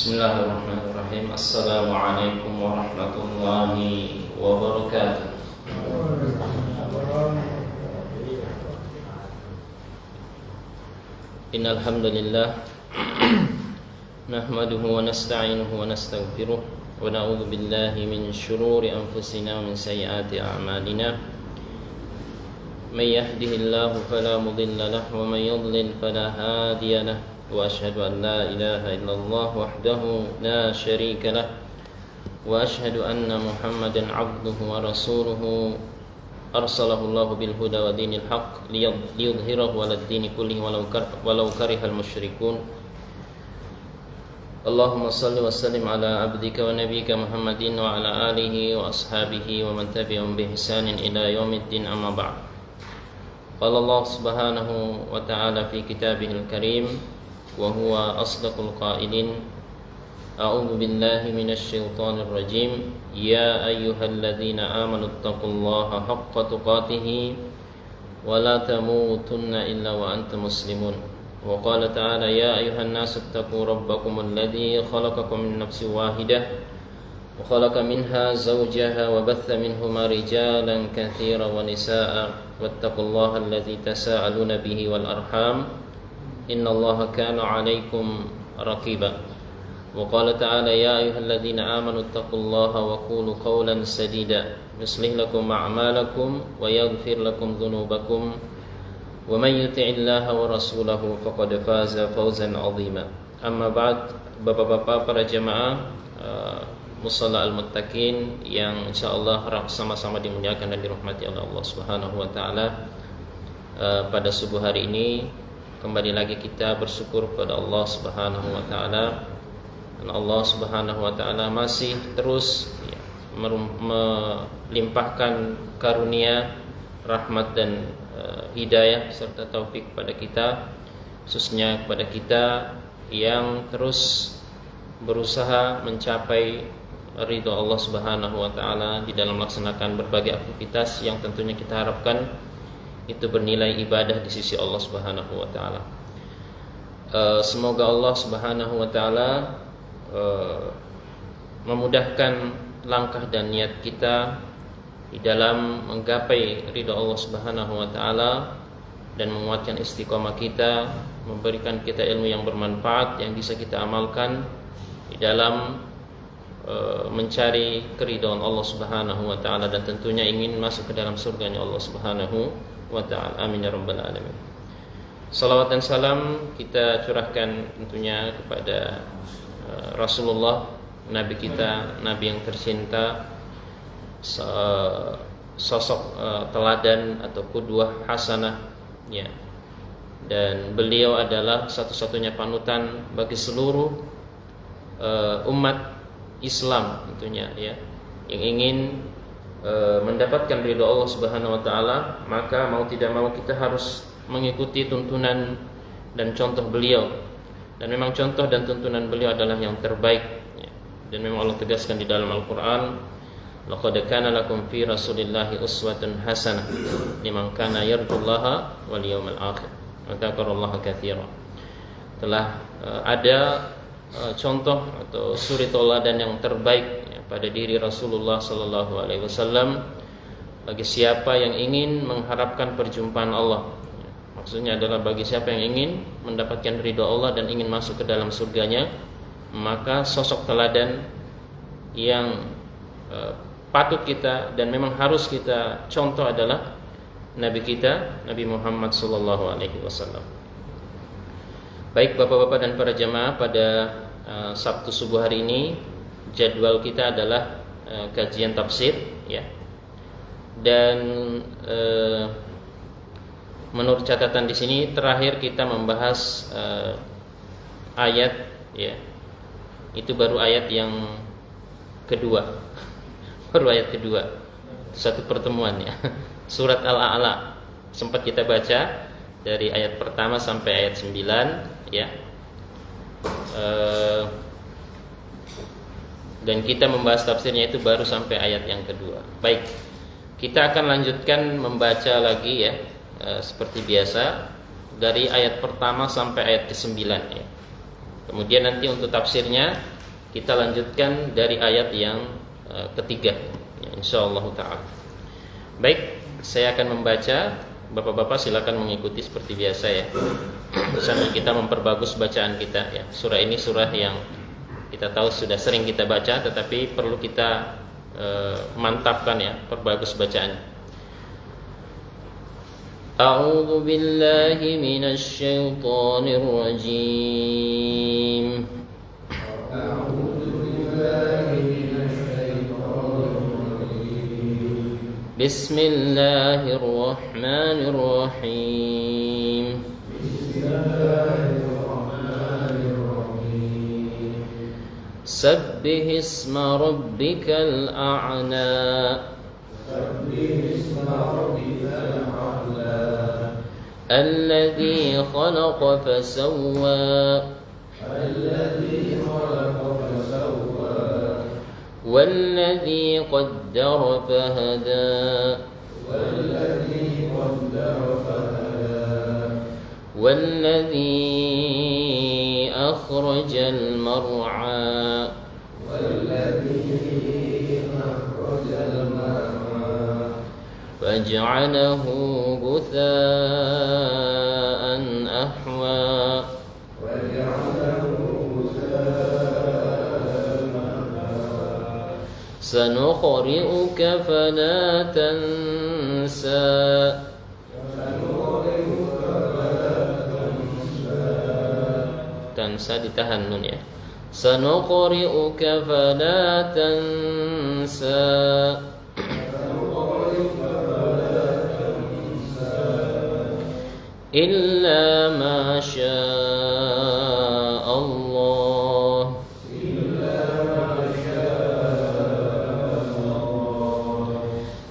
Bismillahirrahmanirrahim. Assalamualaikum warahmatullahi wabarakatuh. Innal hamdalillah nahmaduhu wa nasta'inuhu wa nastaghfiruh wa na'udzu billahi min shururi anfusina wa min sayyiati a'malina. May yahdihillahu fala mudilla lahu wa may yudlil fala hadiya lahu. وأشهد أن لا إله إلا الله وحده لا شريك له وأشهد أن محمدا عبده ورسوله أرسله الله بالهدى ودين الحق ليظهره على الدين كله ولو كره المشركون اللهم صل وسلم على عبدك ونبيك محمد وعلى آله وأصحابه ومن تبعهم بإحسان إلى يوم الدين أما بعد قال الله سبحانه وتعالى في كتابه الكريم وهو أصدق القائلين أعوذ بالله من الشيطان الرجيم يا أيها الذين آمنوا اتقوا الله حق تقاته ولا تموتن إلا وأنتم مسلمون وقال تعالى يا أيها الناس اتقوا ربكم الذي خلقكم من نفس واحدة وخلق منها زوجها وبث منهما رجالا كثيرا ونساء واتقوا الله الذي تساءلون به والأرحام إن الله كان عليكم رقيبا وقال تعالى يا أيها الذين آمنوا اتقوا الله وقولوا قولا سديدا يصلح لكم أعمالكم ويغفر لكم ذنوبكم ومن يطع الله ورسوله فقد فاز فوزا عظيما أما بعد bapak-bapak para jemaah Musalla Al-Muttaqin yang insyaallah sama-sama dimuliakan dan dirahmati oleh Allah Subhanahu wa taala. Pada subuh hari ini kembali lagi kita bersyukur kepada Allah Subhanahu wa taala. Dan Allah Subhanahu wa taala masih terus melimpahkan karunia, rahmat dan hidayah serta taufik kepada kita, khususnya kepada kita yang terus berusaha mencapai ridho Allah Subhanahu wa taala di dalam melaksanakan berbagai aktivitas yang tentunya kita harapkan itu bernilai ibadah di sisi Allah Subhanahu wa taala. Semoga Allah Subhanahu wa taala memudahkan langkah dan niat kita di dalam menggapai ridha Allah Subhanahu wa taala dan menguatkan istiqomah kita, memberikan kita ilmu yang bermanfaat yang bisa kita amalkan di dalam mencari keridhaan Allah Subhanahu wa taala dan tentunya ingin masuk ke dalam surganya Allah Subhanahu wa ta'ala. Amin ya rabbal alamin. Salawat dan salam kita curahkan tentunya kepada Rasulullah, Nabi kita, Nabi yang tercinta, sosok teladan atau qudwah hasanah ya. Dan beliau adalah satu-satunya panutan bagi seluruh umat Islam tentunya ya, yang ingin mendapatkan ridha Allah Subhanahu wa taala, maka mau tidak mau kita harus mengikuti tuntunan dan contoh beliau. Dan memang contoh dan tuntunan beliau adalah yang terbaik ya. Dan memang Allah tegaskan di dalam Al-Qur'an, laqad kana lakum fi rasulillahi uswatun hasanah liman kana yarjullaha wal yawmal akhir wa dzakarallaha katsiran. Telah ada contoh atau suri tauladan yang terbaik pada diri Rasulullah sallallahu alaihi wasallam bagi siapa yang ingin mengharapkan perjumpaan Allah. Maksudnya adalah bagi siapa yang ingin mendapatkan ridha Allah dan ingin masuk ke dalam surganya, maka sosok teladan yang patut kita dan memang harus kita contoh adalah Nabi kita, Nabi Muhammad sallallahu alaihi wasallam. Baik bapak-bapak dan para jamaah, pada Sabtu subuh hari ini jadwal kita adalah kajian tafsir ya. Dan menurut catatan di sini terakhir kita membahas ayat ya. Itu baru ayat yang kedua. Baru ayat kedua. Satu pertemuan ya. Surat Al-A'la sempat kita baca dari ayat pertama sampai ayat 9 ya. Dan kita membahas tafsirnya itu baru sampai ayat yang kedua. Baik, kita akan lanjutkan membaca lagi ya, seperti biasa dari ayat pertama sampai ayat ke-9 ya. Kemudian nanti untuk tafsirnya kita lanjutkan dari ayat yang ketiga, ya, insyaallah taala. Baik, saya akan membaca, Bapak-bapak silakan mengikuti seperti biasa ya. Sambil kita memperbagus bacaan kita ya. Surah ini surah yang kita tahu sudah sering kita baca, tetapi perlu kita mantapkan ya, perbagus bacaannya. A'udzu billahi minasy syaithanir rajim. A'udzu billahi minasy syaithanir rajim. Bismillahirrahmanirrahim. Bismillahirrahmanirrahim. Sabbih isma rabbikal a'la. Sabbih isma rabbikal a'la. الذي خلق فسوى والذي قدر فهدى والذي أخرج المرعى فجعله غثاء أحوى سنقرئك فلا تنسى تنسى ditahan nun ya. سنقرئك فلا تنسى إلا ما شاء الله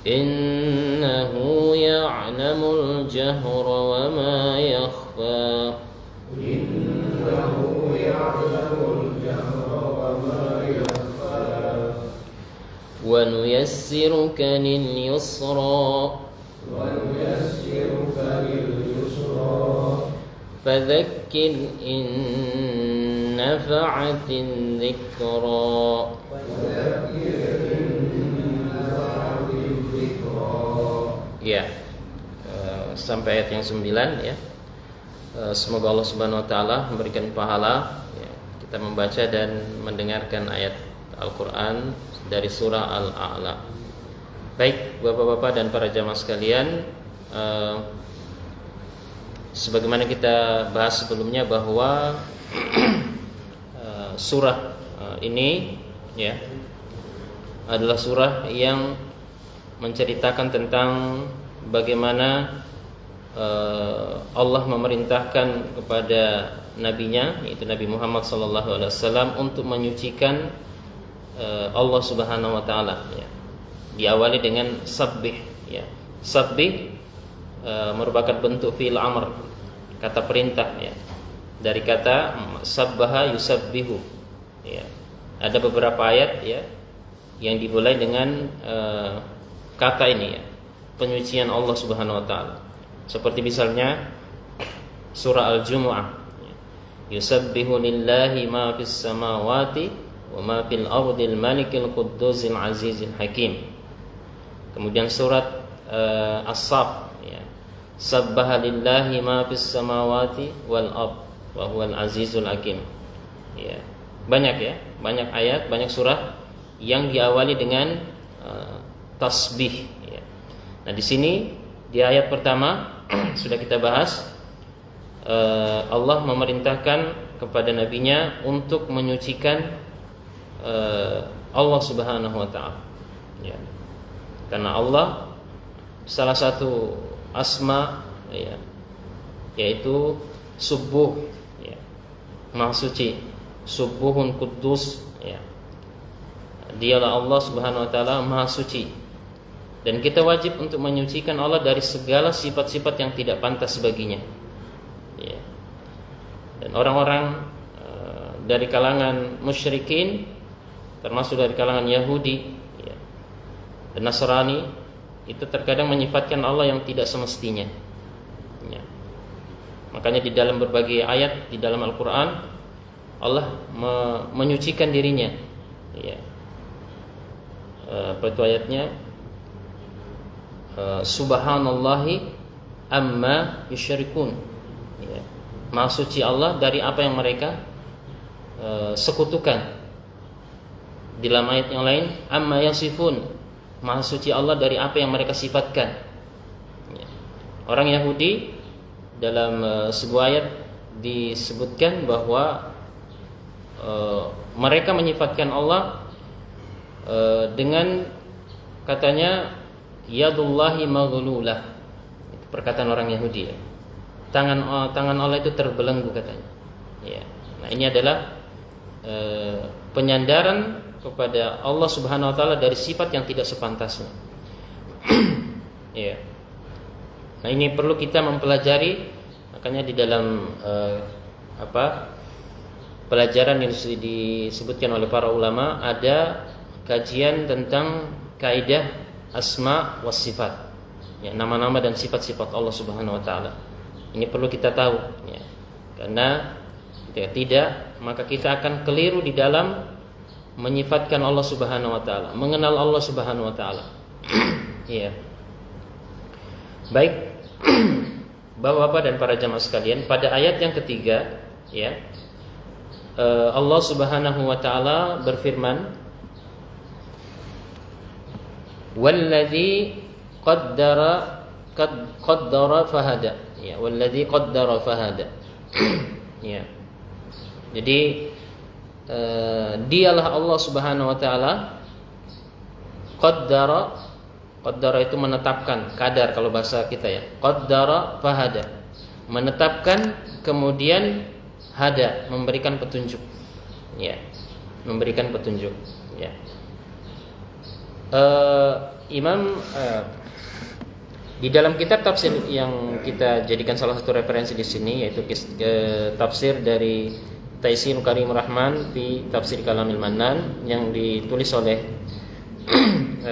إنه يعلم الجهر وما يخفى ونيسرك لليسرى فذكر إن نفعت الذكرى. Ya, sampai ayat yang 9 ya. Semoga Allah Subhanahu Wa Taala memberikan pahala ya, kita membaca dan mendengarkan ayat Al-Quran dari surah Al-A'la. Baik, bapak-bapak dan para jamaah sekalian, sebagaimana kita bahas sebelumnya bahwa surah ini ya adalah surah yang menceritakan tentang bagaimana Allah memerintahkan kepada nabinya, yaitu Nabi Muhammad SAW, untuk menyucikan Allah Subhanahu Wa Taala. Ya. Diawali dengan sabbih. Ya. Sabbih merupakan bentuk fi'il amr, kata perintah ya. Dari kata sabbaha yusabbihu ya. Ada beberapa ayat ya yang dimulai dengan kata ini ya, penyucian Allah Subhanahu Wa Taala. Seperti misalnya surah Al-Jumu'ah ya. Yusabbihu lillahi ma fis samawati wa ma fil ardil malikil qudduzil azizil hakim. Kemudian surat As-Saff ya. Sabbaha lillahi ma fis samawati wal ard wa huwal azizul hakim. Ya. Banyak ya, banyak ayat, banyak surah yang diawali dengan tasbih ya. Nah, di sini di ayat pertama sudah kita bahas Allah memerintahkan kepada nabinya untuk menyucikan Allah Subhanahu Wa Taala ya. Karena Allah salah satu asma ya, yaitu subuh ya, Maha Suci, subuhun kudus ya. Dialah Allah Subhanahu Wa Taala Maha Suci. Dan kita wajib untuk menyucikan Allah dari segala sifat-sifat yang tidak pantas baginya ya. Dan orang-orang dari kalangan musyrikin, termasuk dari kalangan Yahudi ya, dan Nasrani, itu terkadang menyifatkan Allah yang tidak semestinya ya. Makanya di dalam berbagai ayat di dalam Al-Quran Allah menyucikan dirinya. Ya. Apa itu ayatnya? Subhanallahi amma yusyrikun. Ya. Maha suci Allah dari apa yang mereka sekutukan. Di dalam ayat yang lain, amma yasifun. Maha suci Allah dari apa yang mereka sifatkan. Ya. Orang Yahudi dalam sebuah ayat disebutkan bahwa mereka menyifatkan Allah dengan katanya yadullahi maghlulah. Itu perkataan orang Yahudi ya. Tangan Allah itu terbelenggu katanya. Ya. Nah, ini adalah penyandaran kepada Allah Subhanahu wa taala dari sifat yang tidak sepantasnya. Ya. Nah, ini perlu kita mempelajari, makanya di dalam pelajaran yang disebutkan oleh para ulama ada kajian tentang kaidah asma was sifat. Ya, nama-nama dan sifat-sifat Allah Subhanahu wa taala. Ini perlu kita tahu ya. Karena jika tidak, maka kita akan keliru di dalam menyifatkan Allah Subhanahu wa taala, mengenal Allah Subhanahu wa taala. Iya. Baik. Bapak-bapak dan para jamaah sekalian, pada ayat yang ketiga ya, Allah Subhanahu wa taala berfirman, "Walladzi qaddara fahada." Ya, "Walladzi qaddara fahada." Ya. Jadi dialah Allah Subhanahu wa taala qaddara itu menetapkan, kadar kalau bahasa kita ya. Qaddara fahada. Menetapkan kemudian hada, memberikan petunjuk. Ya. Memberikan petunjuk, ya. Di dalam kitab tafsir yang kita jadikan salah satu referensi di sini yaitu tafsir dari Taisir Karim Rahman fi Tafsir Kalamil Mannan yang ditulis oleh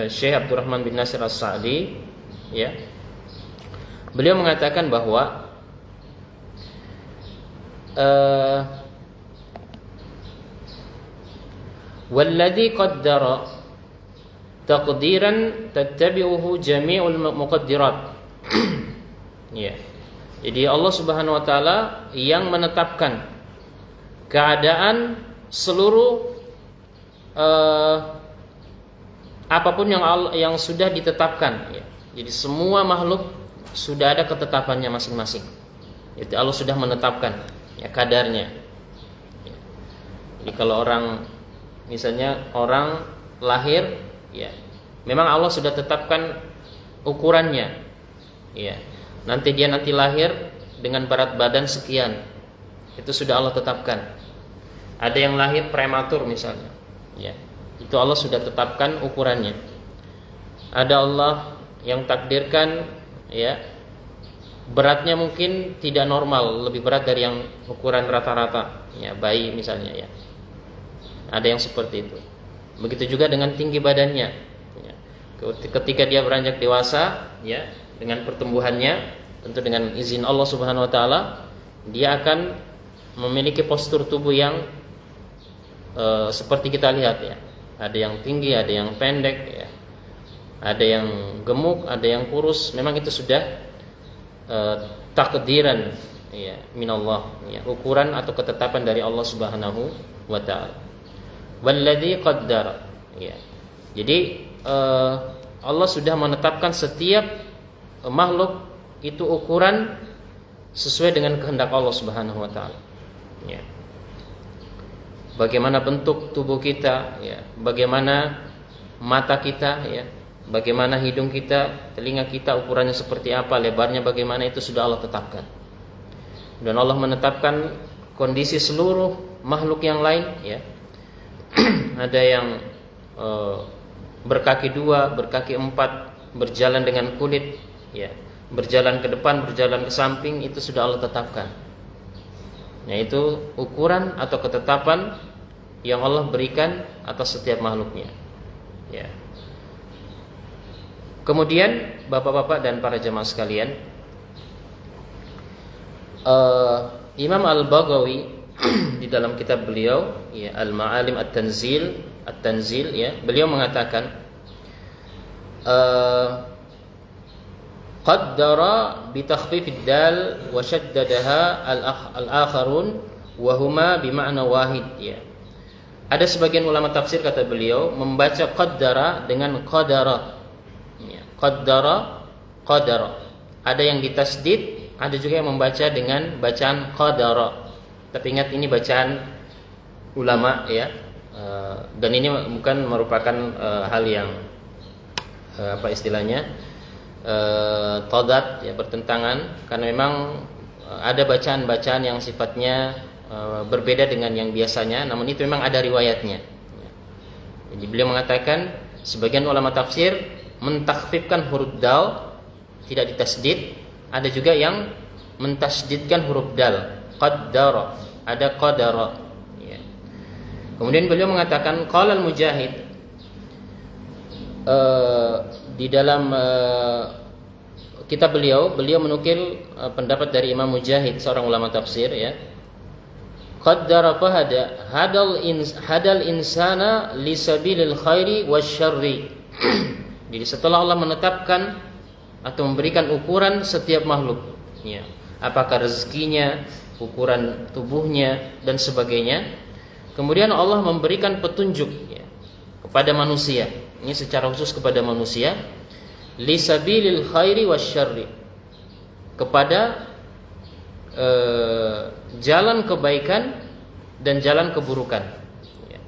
Syekh Abdurrahman bin Nasir As-Sa'di ya. Beliau mengatakan bahwa walladzi qaddara taqdiran tattabi'uhu jami'ul muqaddirat. Ya. Jadi Allah Subhanahu wa taala yang menetapkan keadaan seluruh apapun yang sudah ditetapkan ya. Jadi semua makhluk sudah ada ketetapannya masing-masing. Jadi Allah sudah menetapkan ya kadarnya ya. Jadi kalau misalnya orang lahir ya, memang Allah sudah tetapkan ukurannya ya. Nanti lahir dengan berat badan sekian, itu sudah Allah tetapkan. Ada yang lahir prematur misalnya ya, itu Allah sudah tetapkan ukurannya. Ada Allah yang takdirkan ya, beratnya mungkin tidak normal, lebih berat dari yang ukuran rata-rata ya, bayi misalnya ya. Ada yang seperti itu. Begitu juga dengan tinggi badannya ya. Ketika dia beranjak dewasa ya, dengan pertumbuhannya, tentu dengan izin Allah Subhanahu wa taala, dia akan memiliki postur tubuh yang seperti kita lihat ya. Ada yang tinggi, ada yang pendek ya. Ada yang gemuk, ada yang kurus. Memang itu sudah takdiran ya, minallah ya, ukuran atau ketetapan dari Allah Subhanahu wa taala. Walladzi qaddara ya. Jadi Allah sudah menetapkan setiap makhluk itu ukuran sesuai dengan kehendak Allah Subhanahu wa taala. Ya. Bagaimana bentuk tubuh kita ya, bagaimana mata kita ya, bagaimana hidung kita, telinga kita ukurannya seperti apa, lebarnya bagaimana, itu sudah Allah tetapkan. Dan Allah menetapkan kondisi seluruh makhluk yang lain ya. Ada yang berkaki 2, berkaki 4, berjalan dengan kulit ya, berjalan ke depan, berjalan ke samping, itu sudah Allah tetapkan. Yaitu ukuran atau ketetapan yang Allah berikan atas setiap makhluknya ya. Kemudian bapak-bapak dan para jemaah sekalian, Imam Al-Baghawi di di dalam kitab beliau ya Al-Ma'alim At-Tanzil ya, beliau mengatakan qaddara bi takhfifid dal wa shaddadaha al-akharun wa huma bi ma'na wahid ya. Ada sebagian ulama tafsir kata beliau membaca qaddara dengan qadara ya, qadara. Ada yang ditasdid, ada juga yang membaca dengan bacaan qadara. Tapi ingat ini bacaan ulama ya, dan ini bukan merupakan hal yang apa istilahnya tadat ya, bertentangan, karena memang ada bacaan-bacaan yang sifatnya berbeda dengan yang biasanya, namun itu memang ada riwayatnya. Jadi beliau mengatakan sebagian ulama tafsir mentakhfifkan huruf dal, tidak ditasdid, ada juga yang mentasdidkan huruf dal, qaddara, ada qadara ya. Kemudian beliau mengatakan qala al-Mujahid di dalam kitab beliau menukil pendapat dari Imam Mujahid, seorang ulama tafsir ya. Qaddara fahada hadal insana li sabilil khairi wasyarri. Jadi setelah Allah menetapkan atau memberikan ukuran setiap makhluk ya, apakah rezekinya, ukuran tubuhnya dan sebagainya. Kemudian Allah memberikan petunjuk ya, kepada manusia. Ini secara khusus kepada manusia. Lisabilil khairi wasyarri, kepada jalan kebaikan dan jalan keburukan ya.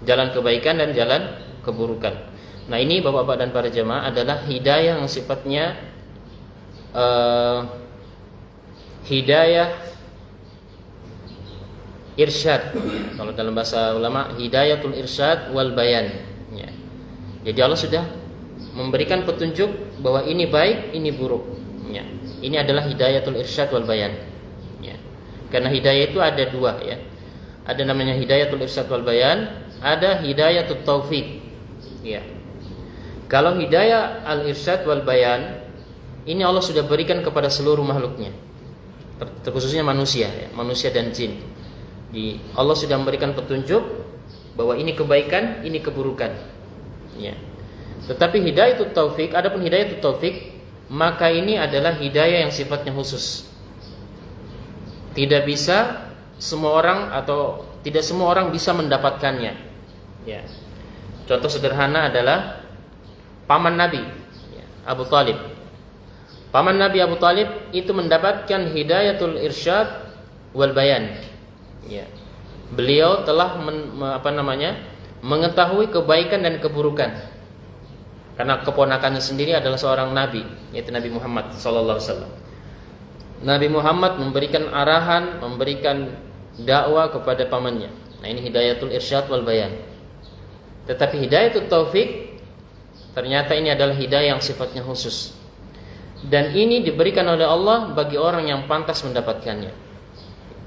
Jalan kebaikan dan jalan keburukan. Nah ini bapak-bapak dan para jemaah adalah hidayah yang sifatnya hidayah irsyad. Kalau dalam bahasa ulama hidayatul irsyad wal bayan ya. Jadi Allah sudah memberikan petunjuk bahwa ini baik, ini buruk ya. Ini adalah hidayatul irsyad wal bayan ya. Karena hidayah itu ada dua ya. Ada namanya hidayatul irsyad wal bayan, ada hidayatut taufik ya. Kalau hidayah al irsyad wal bayan ini Allah sudah berikan kepada seluruh makhluknya, terkhususnya manusia ya, manusia dan jin. Allah sudah memberikan petunjuk bahwa ini kebaikan, ini keburukan ya. Tetapi hidayatut taufik, adapun hidayatut taufik, maka ini adalah hidayah yang sifatnya khusus. Tidak bisa semua orang atau tidak semua orang bisa mendapatkannya ya. Contoh sederhana adalah paman Nabi ya, Abu Talib. Paman Nabi Abu Talib itu mendapatkan hidayatul irsyad wal bayan ya. Beliau telah mengetahui kebaikan dan keburukan, karena keponakannya sendiri adalah seorang nabi, yaitu Nabi Muhammad sallallahu alaihi wasallam. Nabi Muhammad memberikan arahan, memberikan dakwah kepada pamannya. Nah ini hidayatul irsyad wal bayan. Tetapi hidayatul taufik, ternyata ini adalah hidayah yang sifatnya khusus, dan ini diberikan oleh Allah bagi orang yang pantas mendapatkannya.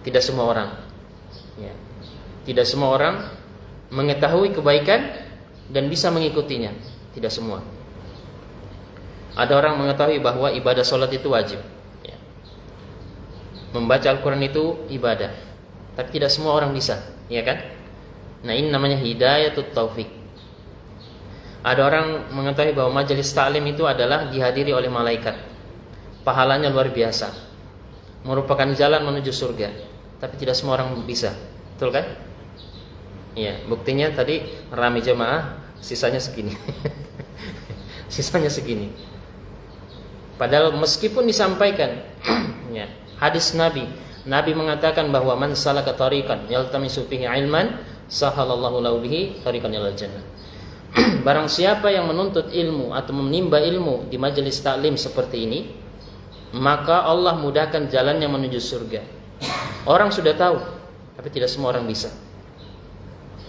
Tidak semua orang ya. Tidak semua orang mengetahui kebaikan dan bisa mengikutinya. Tidak semua. Ada orang mengetahui bahwa ibadah sholat itu wajib ya. Membaca Al-Quran itu ibadah, tapi tidak semua orang bisa, ya kan? Nah ini namanya hidayatut taufik. Ada orang mengetahui bahwa majelis ta'lim itu adalah dihadiri oleh malaikat, pahalanya luar biasa, merupakan jalan menuju surga, tapi tidak semua orang bisa, betul kan? Iya, buktinya tadi ramai jemaah, sisanya segini. Sisanya segini. Padahal meskipun disampaikan ya, hadis Nabi mengatakan bahwa man salaka tariqan yaltamisu fihi ilman sahalallahu lahu bihi tariqan ilal jannah. Barang siapa yang menuntut ilmu atau menimba ilmu di majelis taklim seperti ini, maka Allah mudahkan jalannya menuju surga. Orang sudah tahu, tapi tidak semua orang bisa.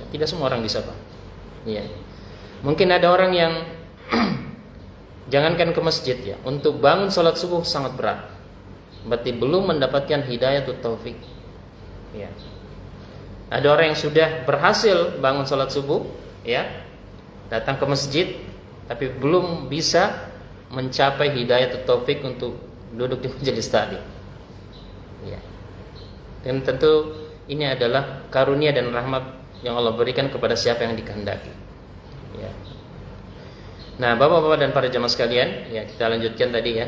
Tidak semua orang bisa, Pak. Iya. Mungkin ada orang yang jangankan ke masjid ya, untuk bangun sholat subuh sangat berat. Berarti belum mendapatkan hidayatut taufik. Ya. Ada orang yang sudah berhasil bangun sholat subuh, ya, datang ke masjid, tapi belum bisa mencapai hidayatut taufik untuk duduk di majelis taklim. Ya. Dan tentu ini adalah karunia dan rahmat yang Allah berikan kepada siapa yang dikehendaki. Ya. Nah, Bapak-bapak dan para jemaah sekalian, ya kita lanjutkan tadi ya.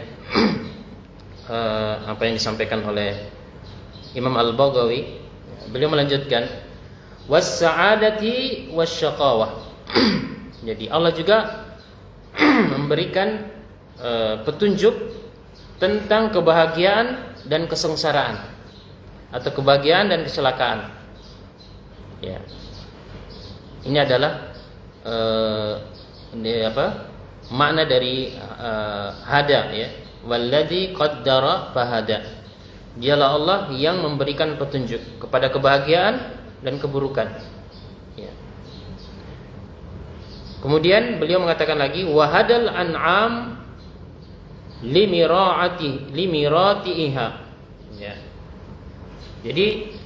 Apa yang disampaikan oleh Imam Al-Baghawi. Beliau melanjutkan was-sa'adati wasyaqawah. Jadi Allah juga memberikan petunjuk tentang kebahagiaan dan kesengsaraan atau kebahagiaan dan kecelakaan. Ya. Ini adalah makna dari hada ya. Walladzi qaddara fahada. Dialah Allah yang memberikan petunjuk kepada kebahagiaan dan keburukan. Ya. Kemudian beliau mengatakan lagi wahadal an'am limiratiha. Ya. Jadi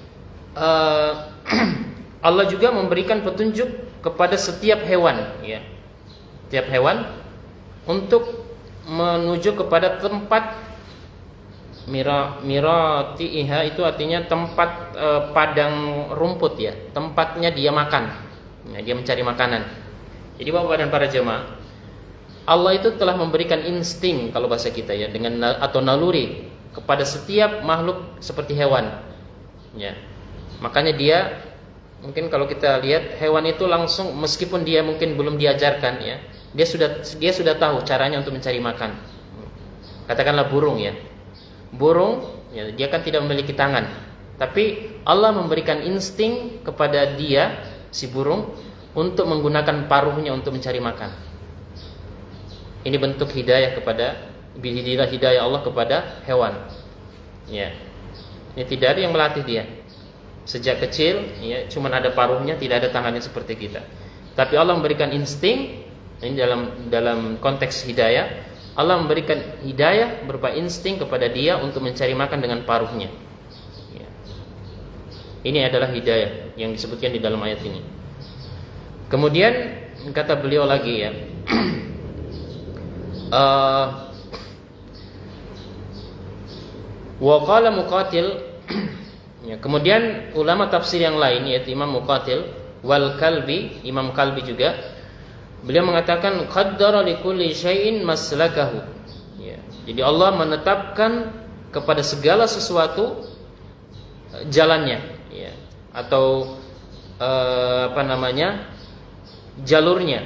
Allah juga memberikan petunjuk kepada setiap hewan, ya. Setiap hewan untuk menuju kepada tempat miratiha, itu artinya tempat padang rumput ya, tempatnya dia makan. Ya, dia mencari makanan. Jadi Bapak dan para jemaah, Allah itu telah memberikan insting kalau bahasa kita ya, dengan atau naluri kepada setiap makhluk seperti hewan. Ya. Makanya dia mungkin kalau kita lihat hewan itu langsung, meskipun dia mungkin belum diajarkan ya, dia sudah tahu caranya untuk mencari makan. Katakanlah burung ya. Burung ya, dia kan tidak memiliki tangan, tapi Allah memberikan insting kepada dia si burung untuk menggunakan paruhnya untuk mencari makan. Ini bentuk hidayah hidayah Allah kepada hewan. Ya. Ini tidak ada yang melatih dia. Sejak kecil ya, cuman ada paruhnya, tidak ada tangannya seperti kita. Tapi Allah memberikan insting. Ini dalam konteks hidayah, Allah memberikan hidayah berupa insting kepada dia untuk mencari makan dengan paruhnya. Ya. Ini adalah hidayah yang disebutkan di dalam ayat ini. Kemudian kata beliau lagi ya, wa qala Muqatil. Ya, kemudian ulama tafsir yang lain yaitu Imam Muqatil wal Kalbi, Imam Kalbi juga, beliau mengatakan qaddara likulli syai'in maslakahu. Ya. Jadi Allah menetapkan kepada segala sesuatu jalannya, ya. Atau jalurnya.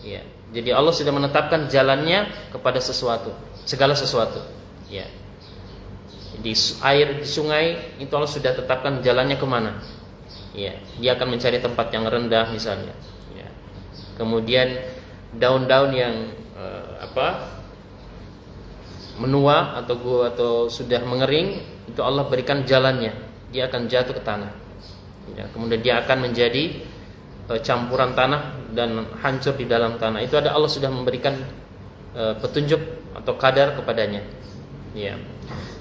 Ya. Jadi Allah sudah menetapkan jalannya kepada sesuatu, segala sesuatu. Ya. Di air di sungai itu Allah sudah tetapkan jalannya kemana. Ya. Dia akan mencari tempat yang rendah misalnya. Kemudian daun-daun yang menua atau sudah mengering, itu Allah berikan jalannya, dia akan jatuh ke tanah. Ya, kemudian dia akan menjadi campuran tanah dan hancur di dalam tanah. Itu ada Allah sudah memberikan petunjuk atau kadar kepadanya. Ya.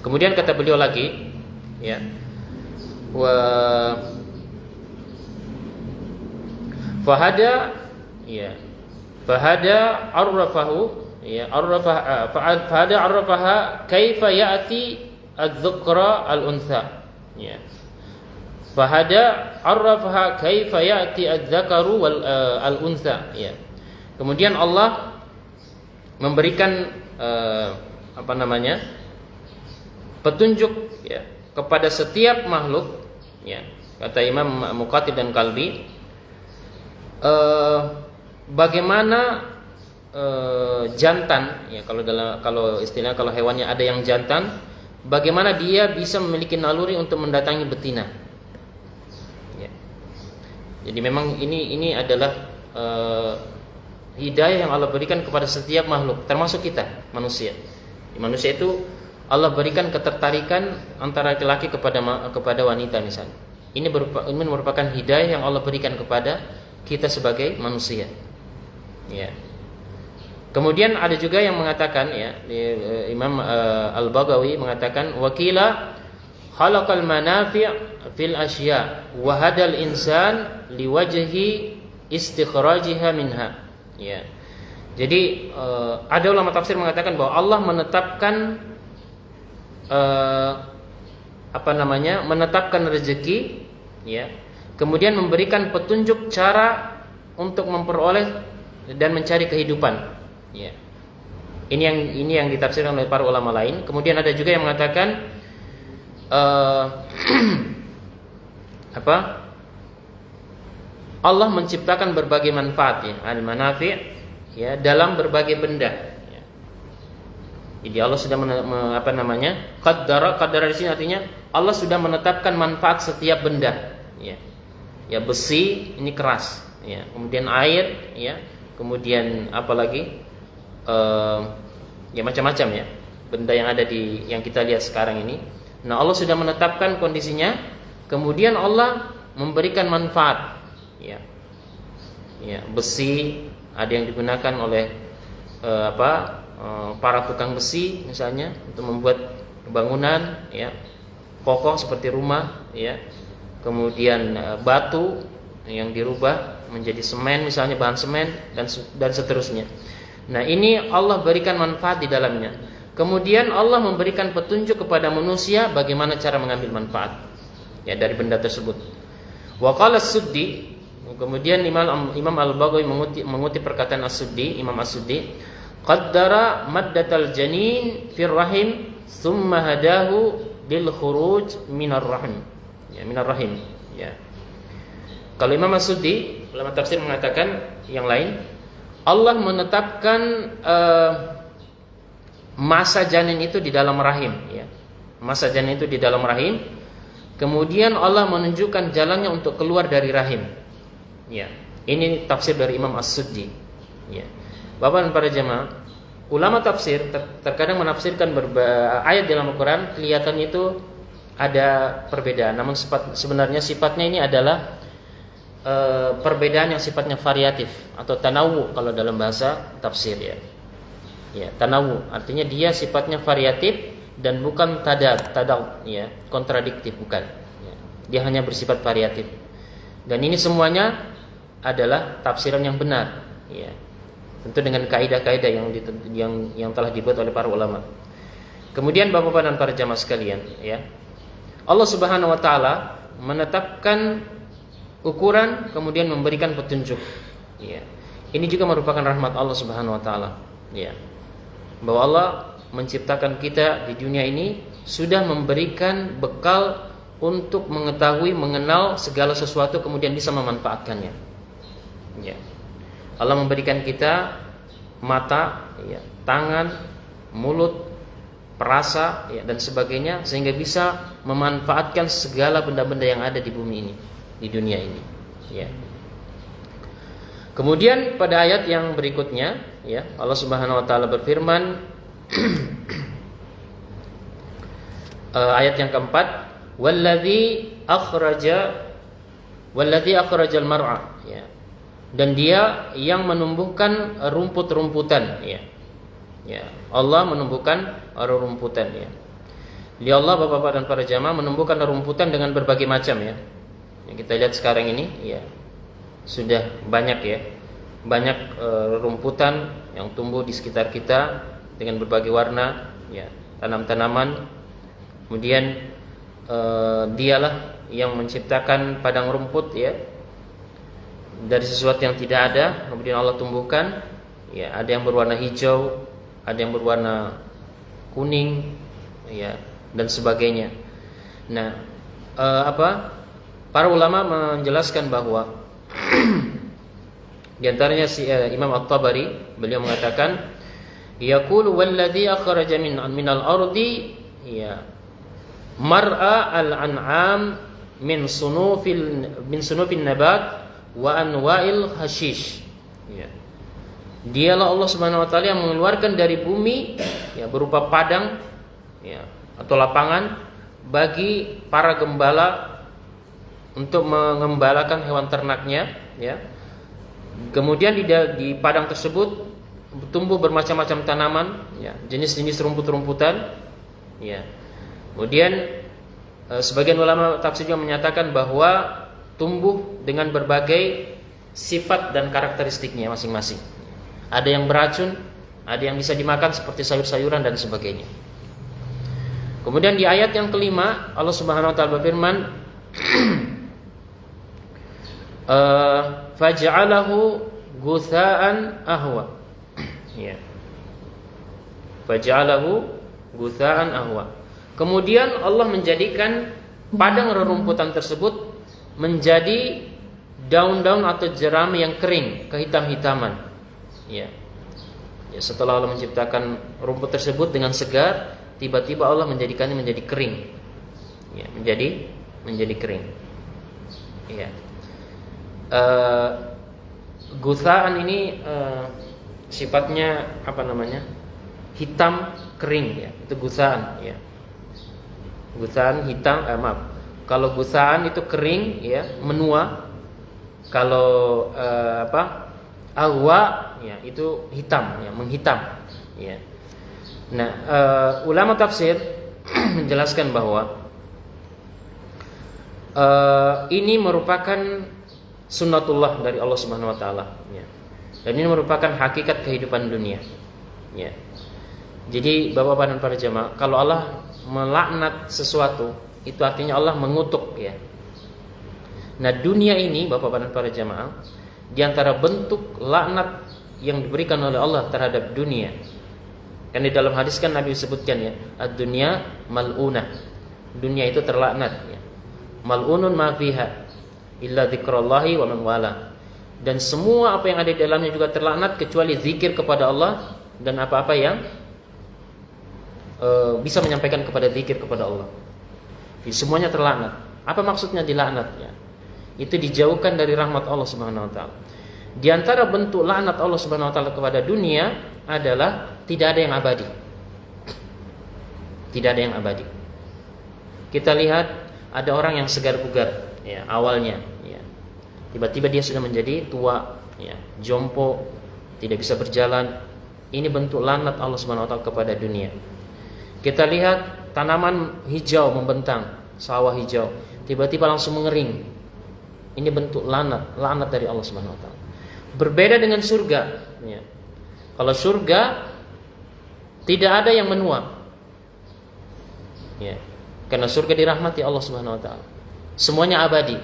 Kemudian kata beliau lagi, ya, fahada. Ya. Fahada arrafahu, ya, fahada arrafaha kaifa ya'ti adz-dzukra al-untha. Ya. Fahada arrafaha kaifa ya'ti adz-dzakaru wal al-untha. Ya. Kemudian Allah memberikan petunjuk ya kepada setiap makhluk, ya. Kata Imam Muqatil dan Kalbi, bagaimana jantan ya, kalau istilahnya kalau hewannya ada yang jantan, bagaimana dia bisa memiliki naluri untuk mendatangi betina. Ya. Jadi memang ini adalah hidayah yang Allah berikan kepada setiap makhluk, termasuk kita manusia. Di manusia itu Allah berikan ketertarikan antara laki-laki kepada wanita misalnya. Ini merupakan hidayah yang Allah berikan kepada kita sebagai manusia. Ya. Kemudian ada juga yang mengatakan ya, Imam Al-Baghawi mengatakan wakila khalaqal manafi' fil asya' wa hadal insan liwajhi istikhrajiha minha. Ya. Jadi ada ulama tafsir mengatakan bahwa Allah menetapkan menetapkan rezeki ya. Kemudian memberikan petunjuk cara untuk memperoleh dan mencari kehidupan, ya. Ini yang ditafsirkan oleh para ulama lain. Kemudian ada juga yang mengatakan Allah menciptakan berbagai manfaat, ya, al-manafi', ya, dalam berbagai benda, ya. Jadi Allah sudah qaddara di sini artinya Allah sudah menetapkan manfaat setiap benda, ya. Ya, besi ini keras, ya. Kemudian air, ya. Kemudian apalagi ya macam-macam, ya, benda yang ada yang kita lihat sekarang ini. Nah, Allah sudah menetapkan kondisinya, kemudian Allah memberikan manfaat, ya. Ya, besi ada yang digunakan oleh para tukang besi misalnya untuk membuat bangunan, ya, kokoh seperti rumah, ya. Kemudian batu yang dirubah menjadi semen misalnya, bahan semen dan seterusnya. Nah, ini Allah berikan manfaat di dalamnya. Kemudian Allah memberikan petunjuk kepada manusia bagaimana cara mengambil manfaat, ya, dari benda tersebut. Wa qala as-Suddi, kemudian Imam Al-Baghawi mengutip perkataan As-Suddi, Imam As-Suddi, qaddara maddatal janin fir rahim thumma hadahu lil khuruj minar rahim. Ya, minar rahim, ya. Kalau Imam As-Suddi, ulama tafsir mengatakan yang lain, Allah menetapkan masa janin itu di dalam rahim, ya. Masa janin itu di dalam rahim. Kemudian Allah menunjukkan jalannya untuk keluar dari rahim. Ya. Ini tafsir dari Imam As-Suddi. Ya. Bapak dan para jemaah, ulama tafsir terkadang menafsirkan ayat dalam Al-Qur'an kelihatan itu ada perbedaan, namun sebenarnya sifatnya ini adalah perbedaan yang sifatnya variatif atau tanawu kalau dalam bahasa tafsir, ya. Ya, tanawu artinya dia sifatnya variatif dan bukan tadad, ya, kontradiktif, bukan. Ya, dia hanya bersifat variatif. Dan ini semuanya adalah tafsiran yang benar, ya. Tentu dengan kaidah-kaidah yang telah dibuat oleh para ulama. Kemudian Bapak-bapak dan para jamaah sekalian, ya. Allah Subhanahu wa taala menetapkan ukuran kemudian memberikan petunjuk, ya. Ini juga merupakan rahmat Allah Subhanahu wa taala, ya. Bahwa Allah menciptakan kita di dunia ini sudah memberikan bekal untuk mengetahui, mengenal segala sesuatu kemudian bisa memanfaatkannya, ya. Allah memberikan kita mata, ya, tangan, mulut, perasa, ya, dan sebagainya sehingga bisa memanfaatkan segala benda-benda yang ada di bumi ini, di dunia ini, ya. Kemudian pada ayat yang berikutnya, ya, Allah Subhanahu wa taala berfirman ayat yang keempat, walladzi akhrajal mar'a, ya. Dan dia yang menumbuhkan rumput-rumputan, ya. Ya, Allah menumbuhkan rumputan, ya. Dia Allah, Bapak-bapak dan para jamaah, menumbuhkan rumputan dengan berbagai macam, ya. Yang kita lihat sekarang ini, ya, sudah banyak, ya. Banyak rumputan yang tumbuh di sekitar kita dengan berbagai warna, ya, tanam-tanaman. Kemudian dialah yang menciptakan padang rumput, ya, dari sesuatu yang tidak ada, kemudian Allah tumbuhkan, ya, ada yang berwarna hijau, ada yang berwarna kuning, ya, dan sebagainya. Nah, para ulama menjelaskan bahwa di antaranya Imam At-Tabari, beliau mengatakan, yaqulu walladzi akhraja minal ardi, ya, mar'a al-an'am min sunufin nabat wa anwa'il hashish, ya. Dialah Allah Subhanahu wa taala yang mengeluarkan dari bumi, ya, berupa padang, ya, atau lapangan bagi para gembala untuk mengembalakan hewan ternaknya, ya. Kemudian di padang tersebut tumbuh bermacam-macam tanaman, ya, jenis-jenis rumput-rumputan, ya. Kemudian sebagian ulama tafsir juga menyatakan bahwa tumbuh dengan berbagai sifat dan karakteristiknya masing-masing. Ada yang beracun, ada yang bisa dimakan seperti sayur-sayuran dan sebagainya. Kemudian di ayat yang kelima Allah Subhanahu wa taala berfirman Faj'alahu gutha'an ahwa. Ya. Faj'alahu gutha'an ahwa. Kemudian Allah menjadikan padang rerumputan tersebut menjadi daun-daun atau jerami yang kering, kehitam-hitaman. Ya. Ya, setelah Allah menciptakan rumput tersebut dengan segar, tiba-tiba Allah menjadikannya menjadi kering. Ya, menjadi kering. Ya. Gutha'an ini sifatnya apa namanya? Hitam kering ya. Itu gutha'an ya. Gutha'an hitam, maaf. Kalau gutha'an itu kering ya, menua. Kalau ahwa ya itu hitam ya, menghitam ya. Nah, ulama tafsir menjelaskan bahwa ini merupakan sunnatullah dari Allah Subhanahu wa taala ya. Dan ini merupakan hakikat kehidupan dunia. Ya. Jadi Bapak-bapak dan para jamaah, kalau Allah melaknat sesuatu, itu artinya Allah mengutuk ya. Nah, dunia ini Bapak-bapak dan para jamaah, di antara bentuk laknat yang diberikan oleh Allah terhadap dunia. Kan di dalam hadis kan Nabi sebutkan ya, ad-dunya mal'unah. Dunia itu terlaknat ya. Mal'unun ma fiha illa dzikrallahi wa man wala. Dan semua apa yang ada di dalamnya juga terlaknat kecuali zikir kepada Allah dan apa-apa yang bisa menyampaikan kepada zikir kepada Allah. Jadi, semuanya terlaknat. Apa maksudnya dilaknat ya? Itu dijauhkan dari rahmat Allah Subhanahu wa taala. Di antara bentuk laknat Allah Subhanahu wa taala kepada dunia adalah tidak ada yang abadi. Tidak ada yang abadi. Kita lihat ada orang yang segar bugar ya, awalnya ya. Tiba-tiba dia sudah menjadi tua ya, jompo, tidak bisa berjalan. Ini bentuk laknat Allah Subhanahu wa taala kepada dunia. Kita lihat tanaman hijau membentang, sawah hijau, tiba-tiba langsung mengering. Ini bentuk laknat dari Allah Subhanahu wa taala. Berbeda dengan surga ya. Kalau surga tidak ada yang menua. Ya. Karena surga dirahmati Allah Subhanahu wa taala. Semuanya abadi.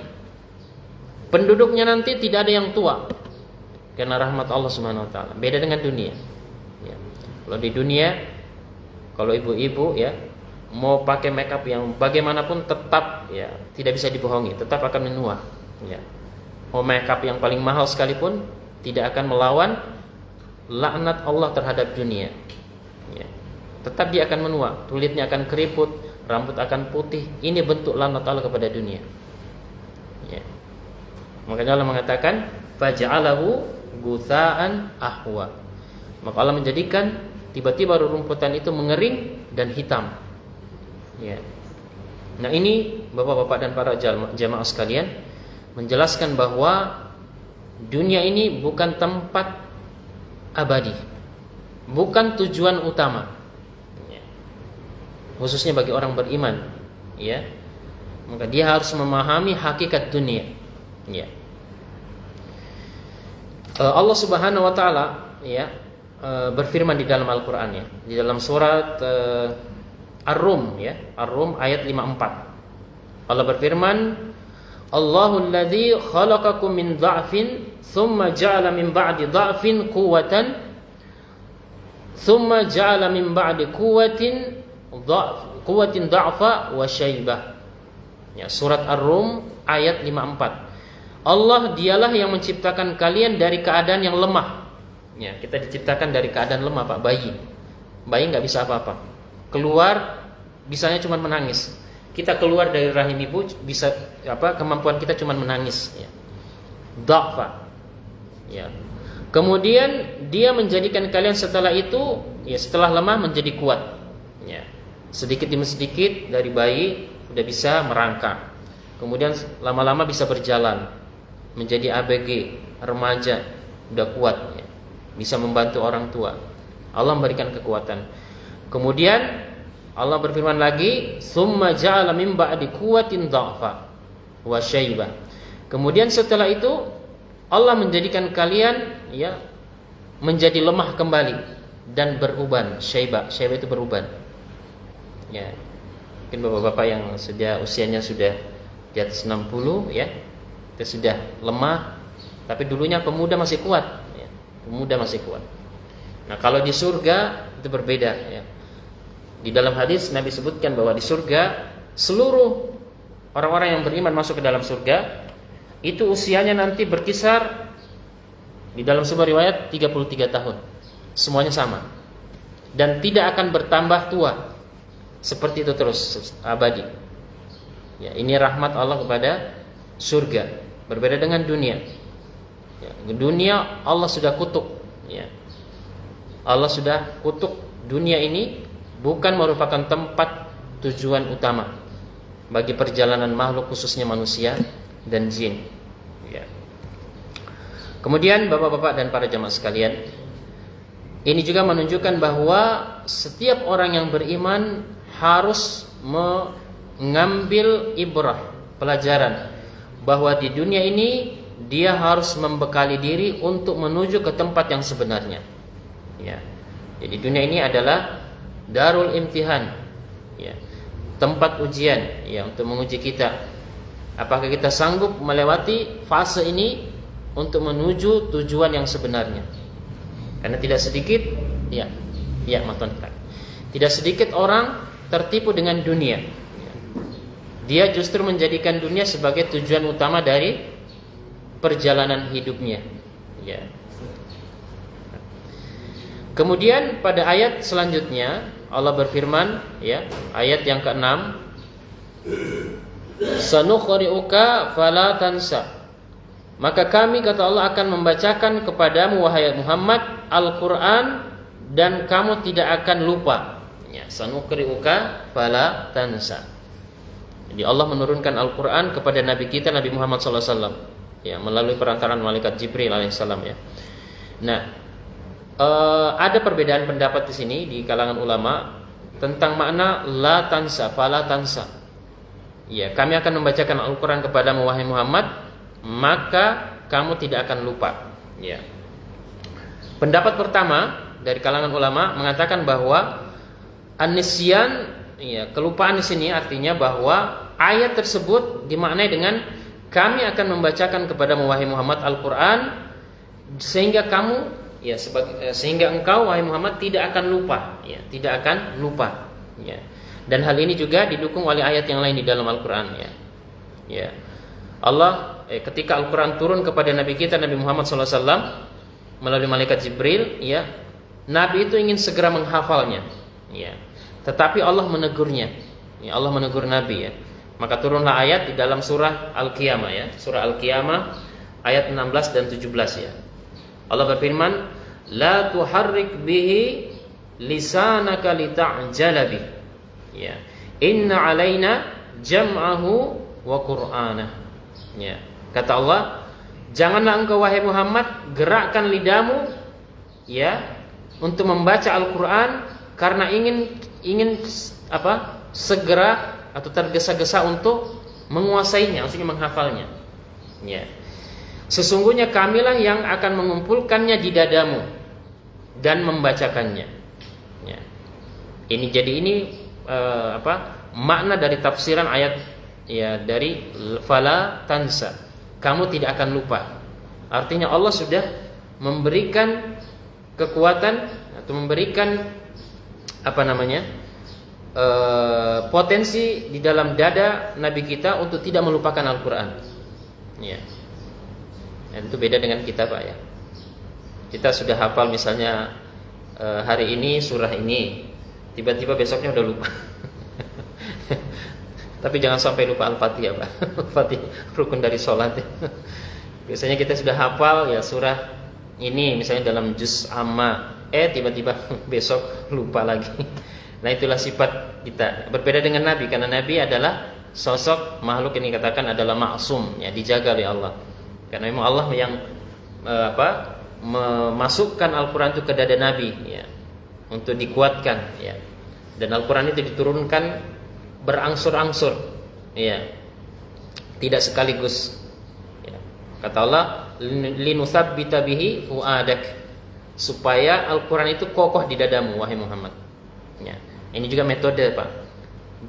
Penduduknya nanti tidak ada yang tua. Karena rahmat Allah Subhanahu wa taala. Beda dengan dunia. Ya. Kalau di dunia, kalau ibu-ibu ya mau pakai makeup yang bagaimanapun tetap ya tidak bisa dibohongi, tetap akan menua. Ya. Mau makeup yang paling mahal sekalipun tidak akan melawan laknat Allah terhadap dunia. Ya. Tetap dia akan menua, kulitnya akan keriput, rambut akan putih. Ini bentuk laknat Allah kepada dunia. Ya. Makanya Allah mengatakan faj'alahu gutha'an ahwa. Maka Allah menjadikan tiba-tiba rumputan itu mengering dan hitam. Ya. Nah, ini Bapak-bapak dan para jamaah sekalian menjelaskan bahwa dunia ini bukan tempat abadi, bukan tujuan utama. Ya. Khususnya bagi orang beriman, ya. Maka dia harus memahami hakikat dunia. Ya. Allah Subhanahu wa taala ya berfirman di dalam Al-Qur'an ya, di dalam surat Ar-Rum ya, Ar-Rum ayat 54. Allah berfirman, Allahul ladzi khalaqakum min dha'fin thumma ja'ala min ba'di dha'fin quwwatan thumma ja'ala min ba'di quwwatin dha'fa wa syaibah. Ya, surat Ar-Rum ayat 54. Allah dialah yang menciptakan kalian dari keadaan yang lemah. Ya, kita diciptakan dari keadaan lemah, Pak, bayi. Bayi enggak bisa apa-apa. Keluar bisanya cuma menangis. Kita keluar dari rahim ibu bisa kemampuan kita cuma menangis ya. Dha'fa. Ya. Kemudian dia menjadikan kalian setelah itu ya, setelah lemah menjadi kuat. Ya. Sedikit demi sedikit dari bayi udah bisa merangkak. Kemudian lama-lama bisa berjalan, menjadi ABG, remaja, udah kuat ya. Bisa membantu orang tua. Allah memberikan kekuatan. Kemudian Allah berfirman lagi, "Tsumma ja'ala min ba'di quwwatin dha'fa wa syaibah." Kemudian setelah itu Allah menjadikan kalian ya menjadi lemah kembali dan beruban, syaibah. Syaibah itu beruban. Ya. Mungkin bapak-bapak yang sudah usianya sudah di atas 60 ya. Kita sudah lemah, tapi dulunya pemuda masih kuat, ya. Pemuda masih kuat. Nah, kalau di surga itu berbeda, ya. Di dalam hadis Nabi sebutkan bahwa di surga seluruh orang-orang yang beriman masuk ke dalam surga itu usianya nanti berkisar di dalam sebuah riwayat 33 tahun. Semuanya sama. Dan tidak akan bertambah tua. Seperti itu terus abadi. Ya, ini rahmat Allah kepada surga. Berbeda dengan dunia. Ya, dunia Allah sudah kutuk. Ya. Allah sudah kutuk dunia ini bukan merupakan tempat tujuan utama bagi perjalanan makhluk, khususnya manusia dan jin. Ya. Kemudian bapak-bapak dan para jamaah sekalian, ini juga menunjukkan bahwa setiap orang yang beriman harus mengambil ibrah, pelajaran, bahwa di dunia ini dia harus membekali diri untuk menuju ke tempat yang sebenarnya. Ya. Jadi dunia ini adalah darul imtihan, ya, tempat ujian, ya, untuk menguji kita. Apakah kita sanggup melewati fase ini untuk menuju tujuan yang sebenarnya? Karena tidak sedikit, tidak sedikit orang tertipu dengan dunia. Dia justru menjadikan dunia sebagai tujuan utama dari perjalanan hidupnya. Ya. Kemudian pada ayat selanjutnya Allah berfirman, ya, ayat yang ke-6, sanuqri'uka fala tansa. Maka kami, kata Allah, akan membacakan kepadamu wahai Muhammad Al-Qur'an dan kamu tidak akan lupa. Ya, sanuqri'uka fala tansa. Jadi Allah menurunkan Al-Qur'an kepada Nabi kita Nabi Muhammad SAW, ya, melalui perantaraan malaikat Jibril alaihissalam, ya. Nah, ada perbedaan pendapat di sini di kalangan ulama tentang makna la tansa, fala tansa. Ya, kami akan membacakan Al-Qur'an kepadamu wahai Muhammad, maka kamu tidak akan lupa. Ya. Pendapat pertama dari kalangan ulama mengatakan bahwa an-nisyan, ya, kelupaan di sini artinya bahwa ayat tersebut dimaknai dengan kami akan membacakan kepadamu wahai Muhammad Al-Qur'an sehingga kamu, ya, sehingga engkau wahai Muhammad tidak akan lupa, ya, tidak akan lupa, ya. Dan hal ini juga didukung oleh ayat yang lain di dalam Al-Qur'an, ya. Ya. Allah ketika Al-Qur'an turun kepada Nabi kita Nabi Muhammad SAW melalui malaikat Jibril, ya, Nabi itu ingin segera menghafalnya, ya. Tetapi Allah menegurnya. Ya, Allah menegur Nabi, ya. Maka turunlah ayat di dalam surah Al-Qiyamah, ya. Surah Al-Qiyamah ayat 16 dan 17, ya. Allah berfirman, la tuharrik bihi lisanaka lita'jala bih. Ya. Inna alaina jam'ahu wa qur'anah. Ya. Kata Allah, janganlah engkau wahai Muhammad gerakkan lidahmu, ya, untuk membaca Al-Qur'an karena ingin segera atau tergesa-gesa untuk menguasainya, maksudnya menghafalnya. Ya. Sesungguhnya kamilah yang akan mengumpulkannya di dadamu dan membacakannya. Ya. Ini makna dari tafsiran ayat, ya, dari fala tansa. Kamu tidak akan lupa. Artinya Allah sudah memberikan kekuatan atau memberikan potensi di dalam dada Nabi kita untuk tidak melupakan Al-Quran. Ya. Dan itu beda dengan kita, Pak, ya. Kita sudah hafal misalnya hari ini surah ini, tiba-tiba besoknya udah lupa. Tapi jangan sampai lupa Al-Fatihah, Pak. Al-Fatihah rukun dari sholat, ya. Biasanya kita sudah hafal, ya, surah ini misalnya dalam juz amma, tiba-tiba besok lupa lagi. Nah, itulah sifat kita. Berbeda dengan Nabi, karena Nabi adalah sosok makhluk yang dikatakan adalah maksum, ya, dijaga oleh Allah. Karena memang Allah yang memasukkan Al-Quran itu ke dada Nabi, ya, untuk dikuatkan, ya. Dan Al-Quran itu diturunkan berangsur-angsur, ya, tidak sekaligus, ya. Kata Allah, linutsabbita bihi fuadak, supaya Al-Quran itu kokoh di dadamu wahai Muhammad, ya. Ini juga metode, Pak.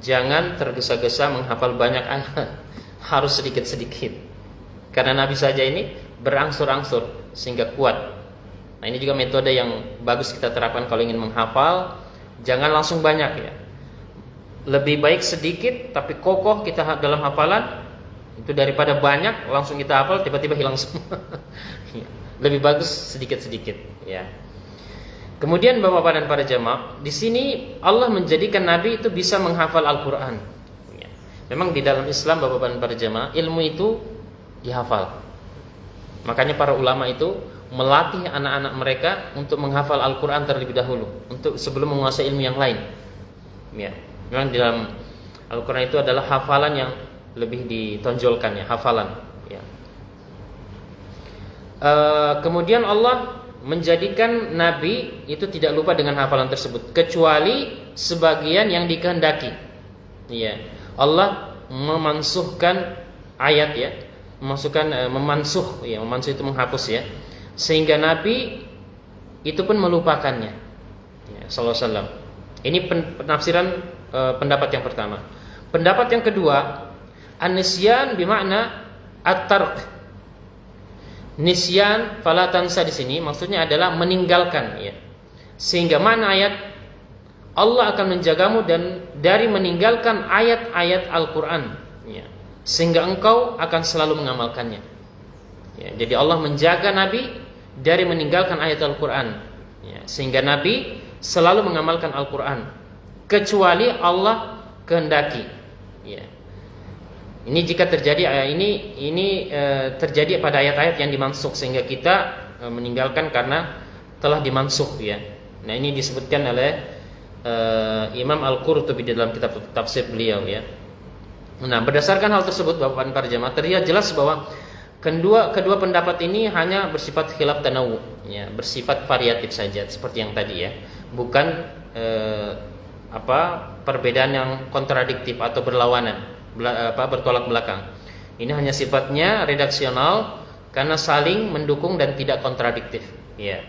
Jangan tergesa-gesa menghafal banyak ayat, harus sedikit-sedikit. Karena Nabi saja ini berangsur-angsur sehingga kuat. Nah, ini juga metode yang bagus kita terapkan kalau ingin menghafal. Jangan langsung banyak ya. Lebih baik sedikit tapi kokoh kita dalam hafalan itu daripada banyak langsung kita hafal tiba-tiba hilang semua. Lebih bagus sedikit-sedikit ya. Kemudian Bapak-bapak dan para jamaah, di sini Allah menjadikan Nabi itu bisa menghafal Al-Qur'an. Ya. Memang di dalam Islam Bapak-bapak dan para jamaah, ilmu itu dihafal. Makanya para ulama itu melatih anak-anak mereka untuk menghafal Al-Qur'an terlebih dahulu, untuk sebelum menguasai ilmu yang lain. Ya. Memang di dalam Al-Qur'an itu adalah hafalan yang lebih ditonjolkan ya, hafalan ya. Kemudian Allah menjadikan Nabi itu tidak lupa dengan hafalan tersebut kecuali sebagian yang dikehendaki. Ya. Allah memansuhkan ayat ya, memansuh itu menghapus ya, sehingga Nabi itu pun melupakannya. Ya, sallallahu alaihi wasallam. Ini penafsiran pendapat yang pertama. Pendapat yang kedua, an-nisyan bermakna at-tark. Nisyan fala tansa di sini maksudnya adalah meninggalkan ya. Sehingga mana ayat Allah akan menjagamu dan dari meninggalkan ayat-ayat Al-Qur'an ya. Sehingga engkau akan selalu mengamalkannya. Ya, jadi Allah menjaga Nabi dari meninggalkan ayat Al-Qur'an ya, sehingga Nabi selalu mengamalkan Al-Qur'an kecuali Allah kehendaki. Ya. Ini jika terjadi ini terjadi pada ayat-ayat yang dimansukh sehingga kita meninggalkan karena telah dimansukh ya. Nah, ini disebutkan oleh Imam Al-Qurtubi di dalam kitab tafsir beliau ya. Nah, berdasarkan hal tersebut Bapak dan para jemaah terlihat jelas bahwa kedua pendapat ini hanya bersifat khilaf tanawu ya, bersifat variatif saja seperti yang tadi ya. Bukan perbedaan yang kontradiktif atau berlawanan, bertolak belakang. Ini hanya sifatnya redaksional karena saling mendukung dan tidak kontradiktif ya.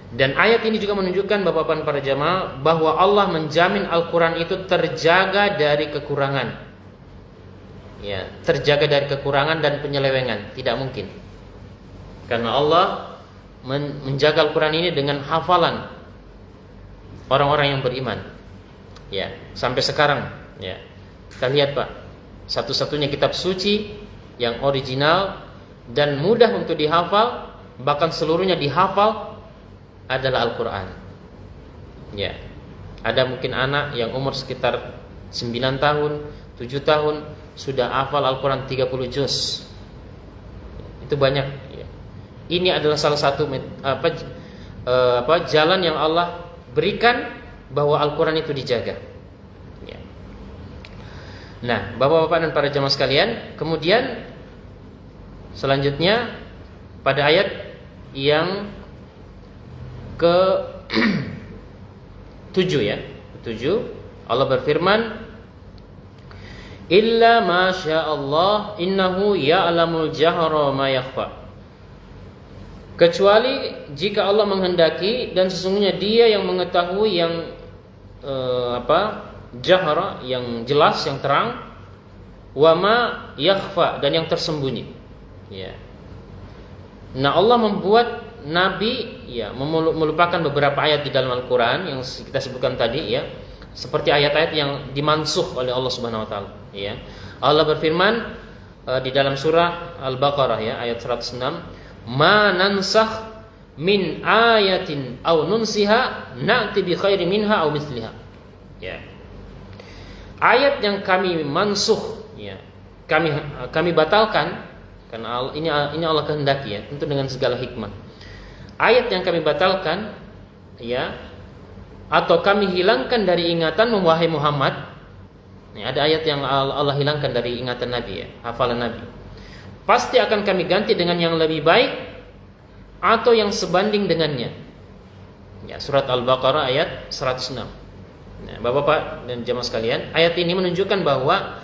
Dan ayat ini juga menunjukkan Bapak dan para jamaah bahwa Allah menjamin Al-Qur'an itu terjaga dari kekurangan. Ya, terjaga dari kekurangan dan penyelewengan, tidak mungkin. Karena Allah menjaga Al-Qur'an ini dengan hafalan orang-orang yang beriman. Ya, sampai sekarang ya. Kita lihat Pak, satu-satunya kitab suci yang original dan mudah untuk dihafal, bahkan seluruhnya dihafal adalah Al-Qur'an. Ya. Ada mungkin anak yang umur sekitar 9 tahun, 7 tahun sudah hafal Al-Qur'an 30 juz. Itu banyak ya. Ini adalah salah satu jalan yang Allah berikan bahwa Al-Qur'an itu dijaga ya. Nah, Bapak-bapak dan para jamaah sekalian, kemudian selanjutnya pada ayat yang ke 7 ya, 7 Allah berfirman, illa ma sya'allah innahu ya'lamul jahra ma yakhfa. Kecuali jika Allah menghendaki dan sesungguhnya Dia yang mengetahui yang jahra, yang jelas, yang terang, wa ma yakhfa, dan yang tersembunyi. Ya. Nah, Allah membuat Nabi ya melupakan beberapa ayat di dalam Al-Qur'an yang kita sebutkan tadi ya, seperti ayat-ayat yang dimansuh oleh Allah Subhanahu wa taala ya. Allah berfirman di dalam surah Al-Baqarah ya ayat 106, ma nansakh min ayatin aw nunsiha na'ti bi khairi minha aw mithliha. Ya. Ayat yang kami mansuh ya, kami batalkan karena ini Allah kehendaki ya, tentu dengan segala hikmah. Ayat yang kami batalkan ya, atau kami hilangkan dari ingatan wahai Muhammad. Ada ayat yang Allah hilangkan dari ingatan Nabi ya, hafalan Nabi. Pasti akan kami ganti dengan yang lebih baik atau yang sebanding dengannya. Ya, surat Al-Baqarah ayat 106. Nah, Bapak-bapak dan jamaah sekalian, ayat ini menunjukkan bahwa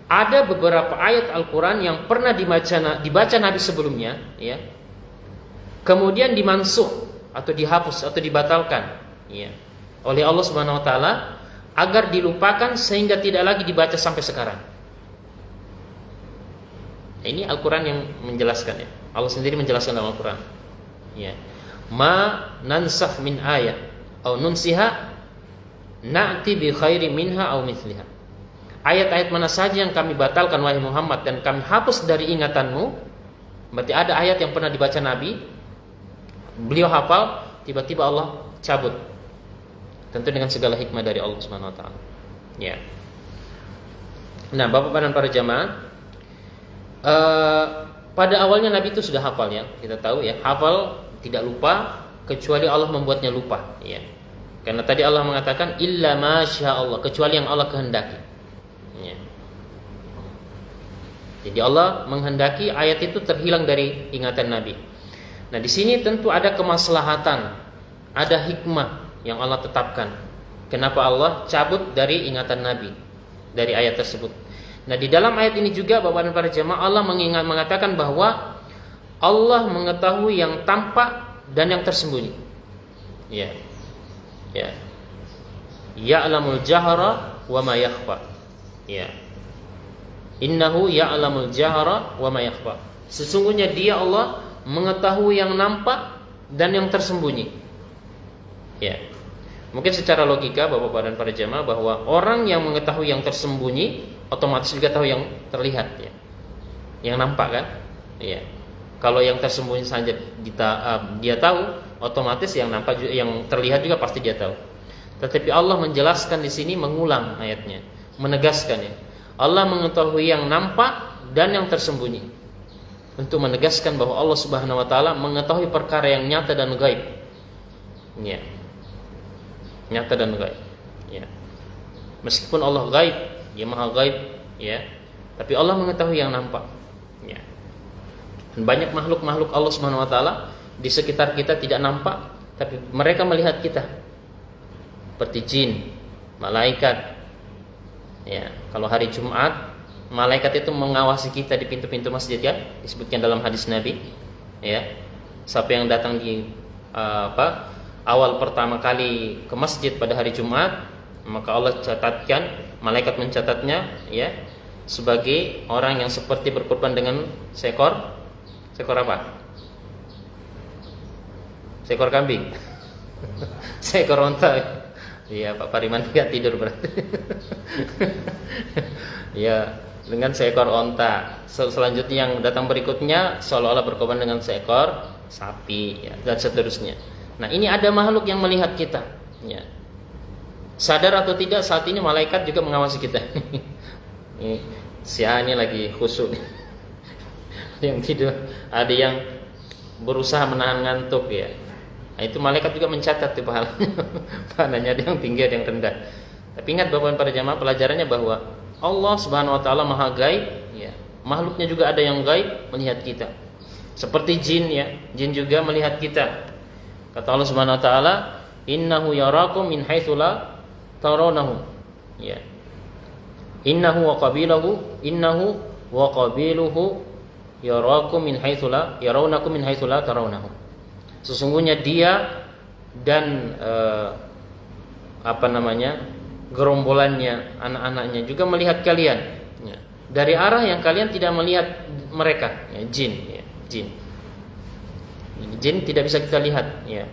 ada beberapa ayat Al-Qur'an yang pernah dibaca Nabi sebelumnya ya, kemudian dimansuh atau dihapus atau dibatalkan ya, oleh Allah Subhanahu wa taala agar dilupakan sehingga tidak lagi dibaca sampai sekarang. Ini Al-Quran yang menjelaskan ya. Allah sendiri menjelaskan dalam Al-Quran. Ya. Ma nansakh min ayat au nunsiha na'ti bi khairi minha au mithliha. Ayat-ayat mana saja yang kami batalkan wahai Muhammad dan kami hapus dari ingatanmu, berarti ada ayat yang pernah dibaca Nabi, beliau hafal, tiba-tiba Allah cabut. Tentu dengan segala hikmah dari Allah Subhanahu wa taala. Ya. Nah, Bapak dan para jamaah, pada awalnya Nabi itu sudah hafal ya, kita tahu ya, hafal tidak lupa kecuali Allah membuatnya lupa ya. Karena tadi Allah mengatakan illa masya Allah, kecuali yang Allah kehendaki ya. Jadi Allah menghendaki ayat itu terhilang dari ingatan Nabi. Nah, di sini tentu ada kemaslahatan, ada hikmah yang Allah tetapkan. Kenapa Allah cabut dari ingatan Nabi dari ayat tersebut? Nah, di dalam ayat ini juga Bapak dan para jemaah, Allah mengatakan bahwa Allah mengetahui yang tampak dan yang tersembunyi. Ya. Ya. Ya'lamul jahra wa ma yakhfa. Ya. Innahu ya'lamul jahra wa ma yakhfa. Sesungguhnya Dia Allah mengetahui yang nampak dan yang tersembunyi. Ya. Mungkin secara logika Bapak dan para jemaah bahwa orang yang mengetahui yang tersembunyi otomatis juga tahu yang terlihat ya. Yang nampak kan? Iya. Kalau yang tersembunyi saja dia tahu, otomatis yang nampak juga, yang terlihat juga pasti dia tahu. Tetapi Allah menjelaskan di sini, mengulang ayatnya, menegaskan ya. Allah mengetahui yang nampak dan yang tersembunyi. Untuk menegaskan bahwa Allah Subhanahu wa taala mengetahui perkara yang nyata dan gaib. Ya. Nyata dan gaib. Ya. Meskipun Allah gaib, Dia Maha gaib, ya. Tapi Allah mengetahui yang nampak. Ya. Dan banyak makhluk-makhluk Allah Subhanahu wa taala di sekitar kita tidak nampak, tapi mereka melihat kita. Seperti jin, malaikat. Ya, kalau hari Jumat, malaikat itu mengawasi kita di pintu-pintu masjid ya, disebutkan dalam hadis Nabi. Ya. Siapa yang datang di awal pertama kali ke masjid pada hari Jumat, maka Allah catatkan, malaikat mencatatnya ya sebagai orang yang seperti berkorban dengan seekor apa? Seekor kambing. Seekor onta. Iya, Pak Pariman enggak tidur berarti. Ya, dengan seekor onta. Selanjutnya yang datang berikutnya seolah-olah berkorban dengan seekor sapi ya, dan seterusnya. Nah, ini ada makhluk yang melihat kita ya. Sadar atau tidak, saat ini malaikat juga mengawasi kita. Si A ini lagi khusyuk. Yang tidur, ada yang berusaha menahan ngantuk ya. Nah, itu malaikat juga mencatat tuh pahalanya. Pahalanya ada yang tinggi, ada yang rendah. Tapi ingat Bapak dan para jamaah, pelajarannya bahwa Allah Subhanahu wa taala Maha gaib ya. Makhluknya juga ada yang gaib melihat kita. Seperti jin ya, jin juga melihat kita. Kata Allah Subhanahu wa taala, "Innahu yarakum min haitsu la tarawnahu." Ya. Innahu wa qabiluhu yarakum min haitsu la yarawnakum min haitsu la tarawnahu. Sesungguhnya dia dan gerombolannya, anak-anaknya juga melihat kalian ya, dari arah yang kalian tidak melihat mereka ya, jin ya, jin tidak bisa kita lihat ya.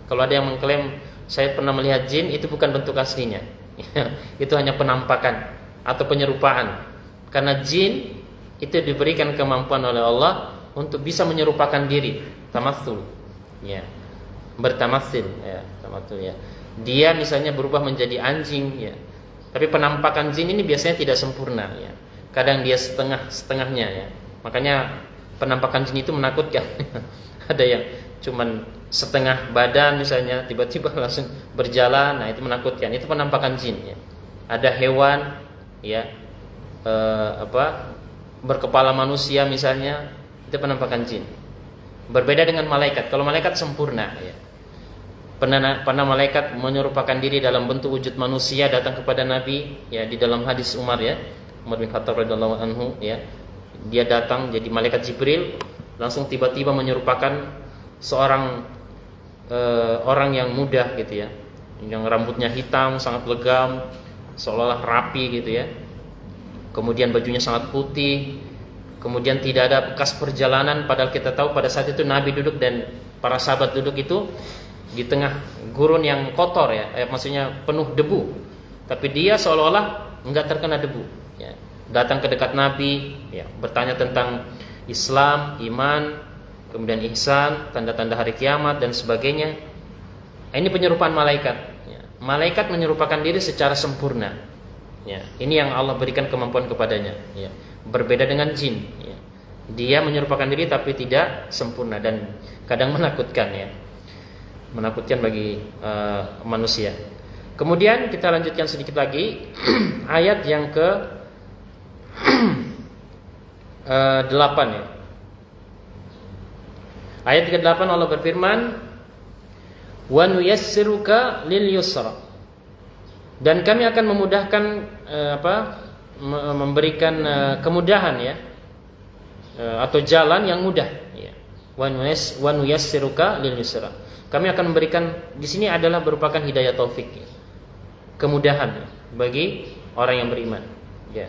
Kalau ada yang mengklaim saya pernah melihat jin, itu bukan bentuk aslinya ya. Itu hanya penampakan atau penyerupaan. Karena jin itu diberikan kemampuan oleh Allah untuk bisa menyerupakan diri, tamatsul ya, bertamatsil ya, tamatsul ya. Dia misalnya berubah menjadi anjing ya. Tapi penampakan jin ini biasanya tidak sempurna ya. Kadang dia setengahnya ya. Makanya penampakan jin itu menakutkan. Ada yang cuman setengah badan misalnya, tiba-tiba langsung berjalan, nah itu menakutkan. Itu penampakan jin ya. Ada hewan ya, berkepala manusia misalnya, itu penampakan jin. Berbeda dengan malaikat. Kalau malaikat sempurna ya. Pernah malaikat menyerupakan diri dalam bentuk wujud manusia datang kepada Nabi ya, di dalam hadis Umar ya, Umar bin Khattab radhiyallahu anhu ya. Dia datang jadi malaikat Jibril, langsung tiba-tiba menyerupakan seorang orang yang muda gitu ya, yang rambutnya hitam sangat legam, seolah-olah rapi gitu ya. Kemudian bajunya sangat putih, Kemudian tidak ada bekas perjalanan, padahal kita tahu pada saat itu Nabi duduk dan para sahabat duduk itu di tengah gurun yang kotor ya, maksudnya penuh debu. Tapi dia seolah-olah enggak terkena debu ya. Datang ke dekat Nabi ya, bertanya tentang Islam, iman, kemudian ihsan, tanda-tanda hari kiamat dan sebagainya. Ini penyerupaan malaikat ya. Malaikat menyerupakan diri secara sempurna ya. Ini yang Allah berikan kemampuan kepadanya ya. Berbeda dengan jin ya. Dia menyerupakan diri tapi tidak sempurna dan kadang menakutkan ya. Menakutkan bagi manusia. Kemudian kita lanjutkan sedikit lagi ayat yang ke 8 ya. Ayat ke-8 Allah berfirman, "Wa nuyassiruka lil yusra." Dan kami akan memudahkan memberikan kemudahan ya, atau jalan yang mudah ya. Wa nuyassiruka lil yusra. Kami akan memberikan, di sini adalah merupakan hidayah taufik ya. Kemudahan ya, bagi orang yang beriman ya.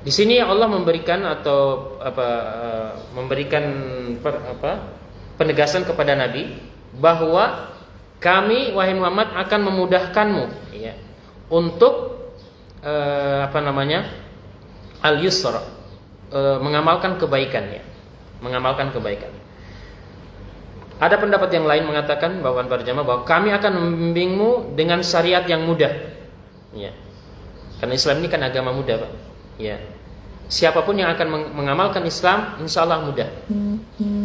Di sini Allah memberikan atau memberikan penegasan kepada Nabi bahwa kami wahai Muhammad akan memudahkanmu ya, untuk al-yusra, mengamalkan kebaikan ya, mengamalkan kebaikan. Ada pendapat yang lain mengatakan bahwa para jamaah bahwa kami akan membimbingmu dengan syariat yang mudah ya. Karena Islam ini kan agama mudah Pak ya. Siapapun yang akan mengamalkan Islam insya Allah mudah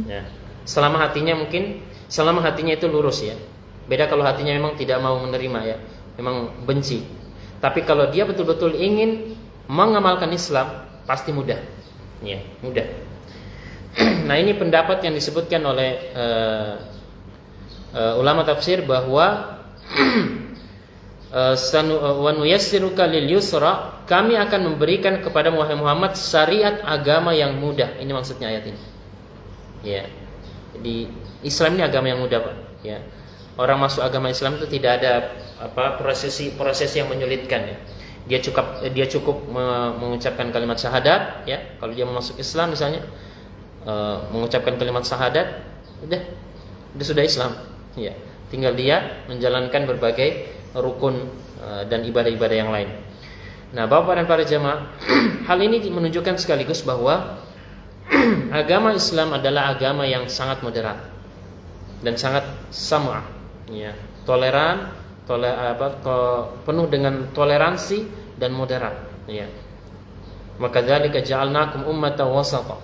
ya. Selama hatinya itu lurus ya. Beda kalau hatinya memang tidak mau menerima ya, memang benci. Tapi kalau dia betul-betul ingin mengamalkan Islam, pasti mudah. Ya, mudah. Nah, ini pendapat yang disebutkan oleh ulama tafsir bahwa wa nuyassiruka lil yusra, kami akan memberikan kepada Muhammad syariat agama yang mudah. Ini maksudnya ayat ini. Ya. Jadi Islam ini agama yang mudah, Pak. Ya. Orang masuk agama Islam itu tidak ada proses yang menyulitkan ya. Dia cukup mengucapkan kalimat syahadat ya. Kalau dia mau masuk Islam misalnya, mengucapkan kalimat syahadat, sudah Islam ya. Tinggal dia menjalankan berbagai rukun dan ibadah-ibadah yang lain. Nah, Bapak dan para jamaah, hal ini menunjukkan sekaligus bahwa agama Islam adalah agama yang sangat moderat dan sangat sam'ah ya, toleran, penuh dengan toleransi dan moderat ya. Maka dzalika ja'alnakum ummatan wasata,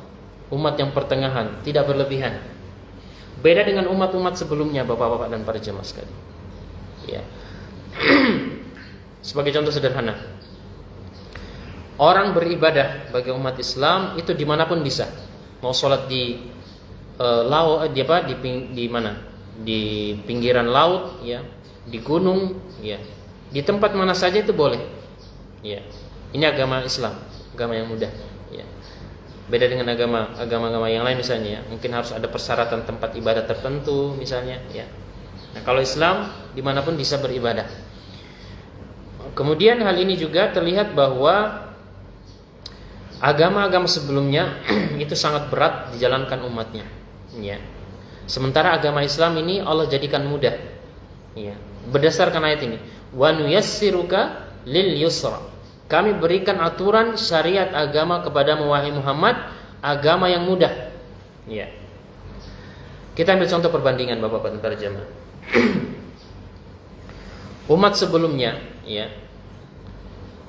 umat yang pertengahan, tidak berlebihan. Beda dengan umat-umat sebelumnya, Bapak-bapak dan para jemaah sekalian. Ya. Sebagai contoh sederhana, orang beribadah bagi umat Islam itu dimanapun bisa. Mau sholat di laut, di mana? Di pinggiran laut, ya, di gunung, ya, di tempat mana saja itu boleh. Ya, ini agama Islam, agama yang mudah. Ya. Beda dengan agama-agama yang lain misalnya, ya. Mungkin harus ada persyaratan tempat ibadah tertentu misalnya. Ya. Nah, kalau Islam dimanapun bisa beribadah. Kemudian hal ini juga terlihat bahwa agama-agama sebelumnya itu sangat berat dijalankan umatnya. Ya. Sementara agama Islam ini Allah jadikan mudah. Ya. Berdasarkan ayat ini, wa nuyassiruka lil yusra. Kami berikan aturan syariat agama kepada wahai Muhammad, agama yang mudah. Ya. Kita ambil contoh perbandingan Bapak-bapak dan para jemaah. Umat sebelumnya, ya,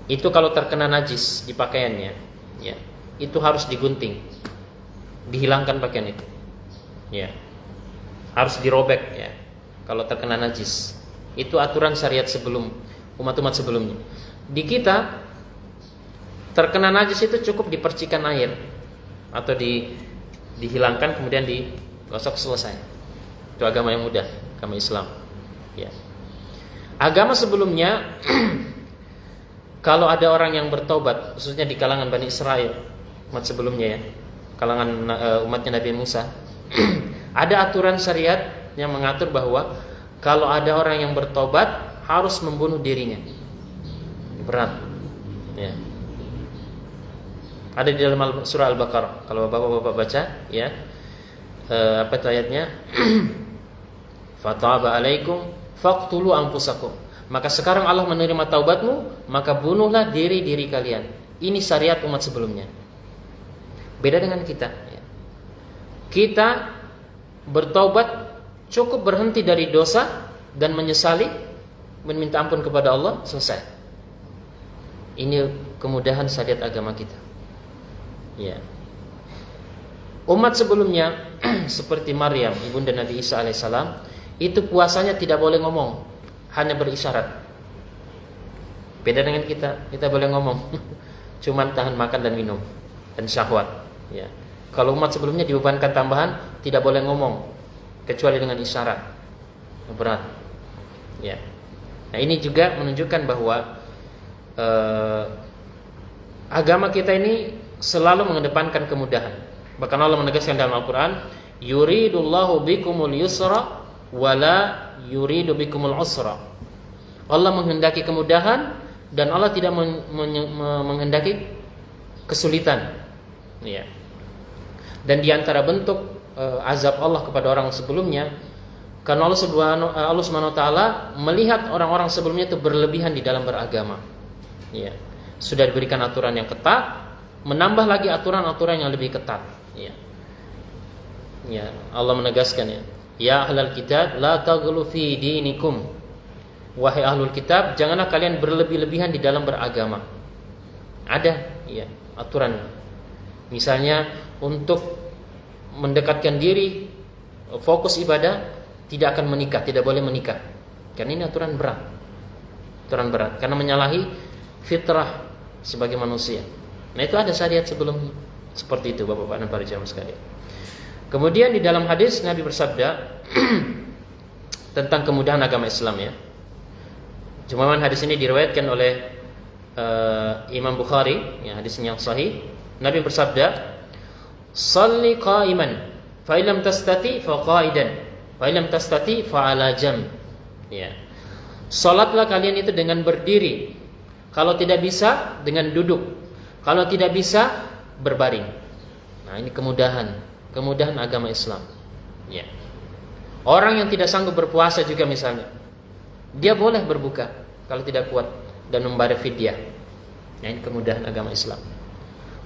itu kalau terkena najis di pakaiannya, ya, itu harus digunting, dihilangkan pakaian itu, ya, harus dirobek, ya, kalau terkena najis. Itu aturan syariat sebelum umat-umat sebelumnya. Di kita terkena najis itu cukup dipercikan air atau dihilangkan kemudian digosok, selesai. Itu agama yang mudah, agama Islam. Ya. Agama sebelumnya kalau ada orang yang bertobat, khususnya di kalangan Bani Israel, umat sebelumnya, ya, kalangan umatnya Nabi Musa, ada aturan syariat yang mengatur bahwa kalau ada orang yang bertobat harus membunuh dirinya. Berat. Ya. Ada di dalam surah Al-Baqarah. Kalau Bapak-bapak baca ya. Apa itu ayatnya? Fataba alaikum faqtulu anfusakum. Maka sekarang Allah menerima taubatmu, maka bunuhlah diri-diri kalian. Ini syariat umat sebelumnya. Beda dengan kita ya. Kita bertaubat cukup berhenti dari dosa dan menyesali, meminta ampun kepada Allah, selesai. Ini kemudahan syariat agama kita. Ya. Umat sebelumnya seperti Maryam, ibunda Nabi Isa alaihissalam, itu puasanya tidak boleh ngomong, hanya berisyarat. Beda dengan kita boleh ngomong, cuman tahan makan dan minum dan syahwat. Ya. Kalau umat sebelumnya dibebankan tambahan, tidak boleh ngomong kecuali dengan isyarat. Berat. Ya. Nah, ini juga menunjukkan bahwa agama kita ini selalu mengedepankan kemudahan. Bahkan Allah menegaskan dalam Al-Quran, yuridullahu bikumul yusra wala yuridu bikumul usra. Allah menghendaki kemudahan dan Allah tidak menghendaki kesulitan. Ya. Dan di antara bentuk azab Allah kepada orang sebelumnya, karena Allah Subhanahu wa taala melihat orang-orang sebelumnya itu berlebihan di dalam beragama. Ya. Sudah diberikan aturan yang ketat, menambah lagi aturan-aturan yang lebih ketat. Ya. Ya, Allah menegaskan ya. Ya ahlal kitab la taghlu fi dinikum. Wahai ahlul kitab, janganlah kalian berlebih-lebihan di dalam beragama. Ada ya aturan. Misalnya untuk mendekatkan diri, fokus ibadah, tidak akan menikah, tidak boleh menikah. Karena ini aturan berat. Aturan berat karena menyalahi fitrah sebagai manusia. Nah, itu ada syariat sebelumnya. Seperti itu Bapak-bapak dan para jamaah sekalian. Kemudian di dalam hadis Nabi bersabda tentang kemudahan agama Islam ya. Cuma hadis ini diriwayatkan oleh Imam Bukhari, ya, hadisnya yang sahih. Nabi bersabda, "Shalli qa'iman, fa illam tastati fa qa'idan, fa illam tastati fa 'ala jam." Ya. Salatlah kalian itu dengan berdiri. Kalau tidak bisa dengan duduk. Kalau tidak bisa berbaring. Nah, ini kemudahan agama Islam. Ya. Orang yang tidak sanggup berpuasa juga misalnya, dia boleh berbuka kalau tidak kuat dan membayar fidyah. Nah, ini kemudahan agama Islam.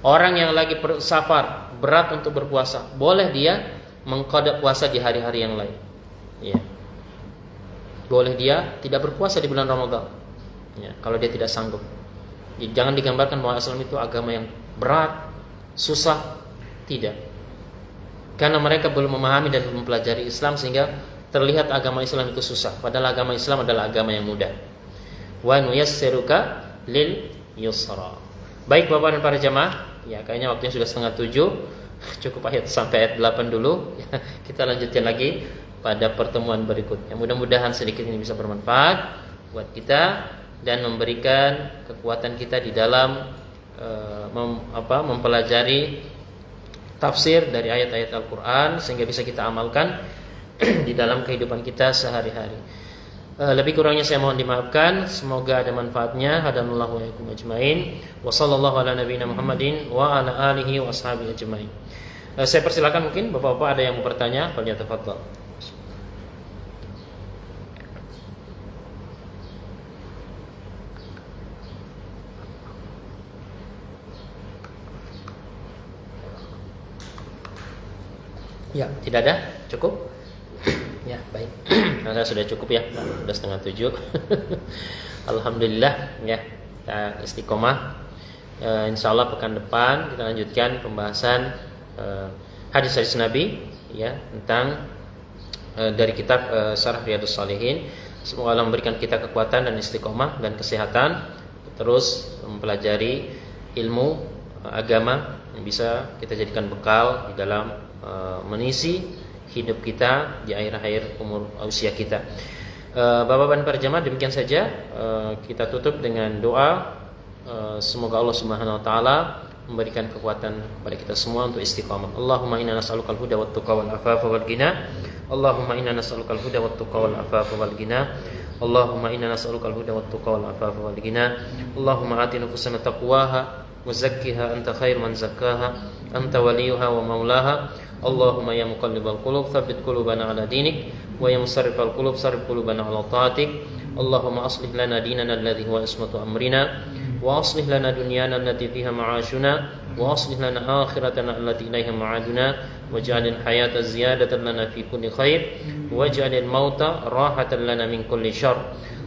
Orang yang lagi safar, berat untuk berpuasa, boleh dia mengqada puasa di hari-hari yang lain. Ya. Boleh dia tidak berpuasa di bulan Ramadan. Ya, kalau dia tidak sanggup. Jangan digambarkan bahwa Islam itu agama yang berat, susah. Tidak. Karena mereka belum memahami dan mempelajari Islam sehingga terlihat agama Islam itu susah. Padahal agama Islam adalah agama yang mudah. Wa nuyassiruka lil yusra. Baik Bapak dan para jamaah, ya kayaknya waktunya sudah 6:30. Cukup sampai ayat 8 dulu. Kita lanjutkan lagi pada pertemuan berikutnya. Mudah-mudahan sedikit ini bisa bermanfaat buat kita dan memberikan kekuatan kita di dalam mempelajari tafsir dari ayat-ayat Al-Quran sehingga bisa kita amalkan di dalam kehidupan kita sehari-hari. Lebih kurangnya saya mohon dimaafkan. Semoga ada manfaatnya. Hadanallahu wa iyyakum ajmain. Wa sallallahu ala nabiyyina Muhammadin wa ala alihi wa ashabihi ajmain. Saya persilakan mungkin Bapak-bapak ada yang mau bertanya, falyatafadhal. Ya, tidak ada? Cukup? Ya, baik. Nah, sudah cukup ya. Sudah 6:30. Alhamdulillah ya. Kita istiqomah. Insyaallah pekan depan kita lanjutkan pembahasan hadis-hadis Nabi ya tentang dari kitab Syarah Riyadhus Shalihin. Semoga Allah memberikan kita kekuatan dan istiqomah dan kesehatan terus mempelajari ilmu agama yang bisa kita jadikan bekal di dalam mengisi hidup kita di akhir-akhir umur usia kita. Bapak-bapak dan para jamaah, demikian saja kita tutup dengan doa. Semoga Allah Subhanahu wa taala memberikan kekuatan kepada kita semua untuk istiqamah. Allahumma inna nas'alukal huda wat tuqa wal afafa wal ghina. Allahumma inna nas'alukal huda wat tuqa wal afafa wal ghina. Allahumma inna nas'alukal huda wat tuqa wal afafa wal ghina. Allahumma ati nufusana taqwaha وزكها أنت خير من زكاها أنت وليها ومولاها اللهم يا مقلب القلوب ثبت قلوبنا على دينك ويا مصرف القلوب صرف قلوبنا على طاعتك اللهم أصلح لنا ديننا الذي هو عصمة أمرنا وأصلح لنا دنيانا التي فيها معاشنا وأصلح لنا آخرتنا التي إليها معادنا واجعل الحياة زيادة لنا في كل خير واجعل الموت راحة لنا من كل شر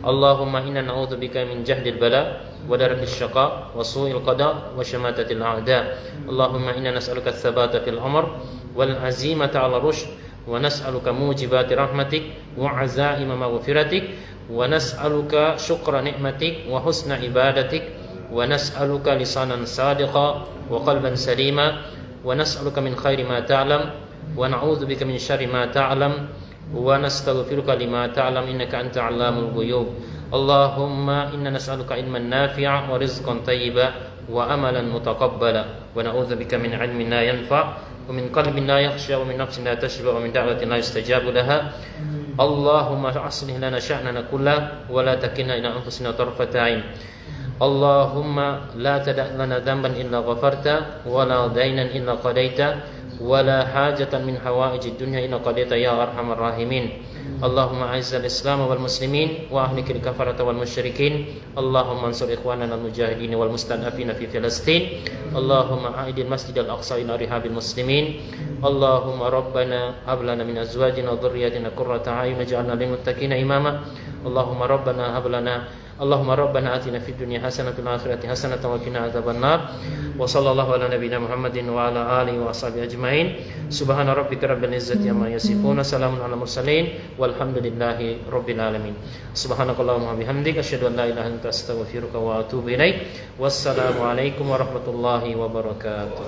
اللهم إنا نعوذ بك من جهد البلاء ودرك الشقاء وسوء القضاء وشماتة الأعداء اللهم إنا نسألك الثبات في الأمر والعزيمة على الرشد ونسألك موجبات رحمتك وعزائم مغفرتك ونسألك شكر نعمتك وحسن عبادتك ونسألك لسانا صادقا وقلبا سليما ونسألك من خير ما تعلم ونعوذ بك من شر ما تعلم ونستغفرك لما تعلم إنك أنت علام الغيوب اللهم إنا نسألك علما نافعا ورزقا طيبا وأملا متقبلا ونعوذ بك من علم لا ينفع ومن قلب لا يخشى ومن نفس لا تشبع ومن دعوة لا يستجاب لها اللهم أصلح لنا شأننا كله ولا تكلنا إلى أنفسنا طرفة عين اللهم لا تدع لنا ذنبا إلا غفرته ولا دينا إلا قضيته ولا حاجة من حوائج الدنيا إلا قضيتها يا أرحم الراحمين اللهم أعز الإسلام والمسلمين وأهلك الكفرة والمشركين اللهم انصر إخواننا المجاهدين والمستضعفين في فلسطين اللهم أعد المسجد الأقصى إلى رحاب المسلمين اللهم ربنا هب لنا من أزواجنا وذرياتنا قرة أعين واجعلنا للمتقين إماما اللهم ربنا آتنا في الدنيا حسنة وفي الآخرة حسنة وقنا عذاب النار وصلى الله على نبينا محمد وعلى آله وأصحابه أجمعين سبحان ربك رب العزة عما يصفون سلام على المرسلين والحمد لله رب العالمين سبحانك اللهم وبحمدك أشهد أن لا إله إلا أنت أستغفرك وأتوب إليك والسلام عليكم ورحمة الله وبركاته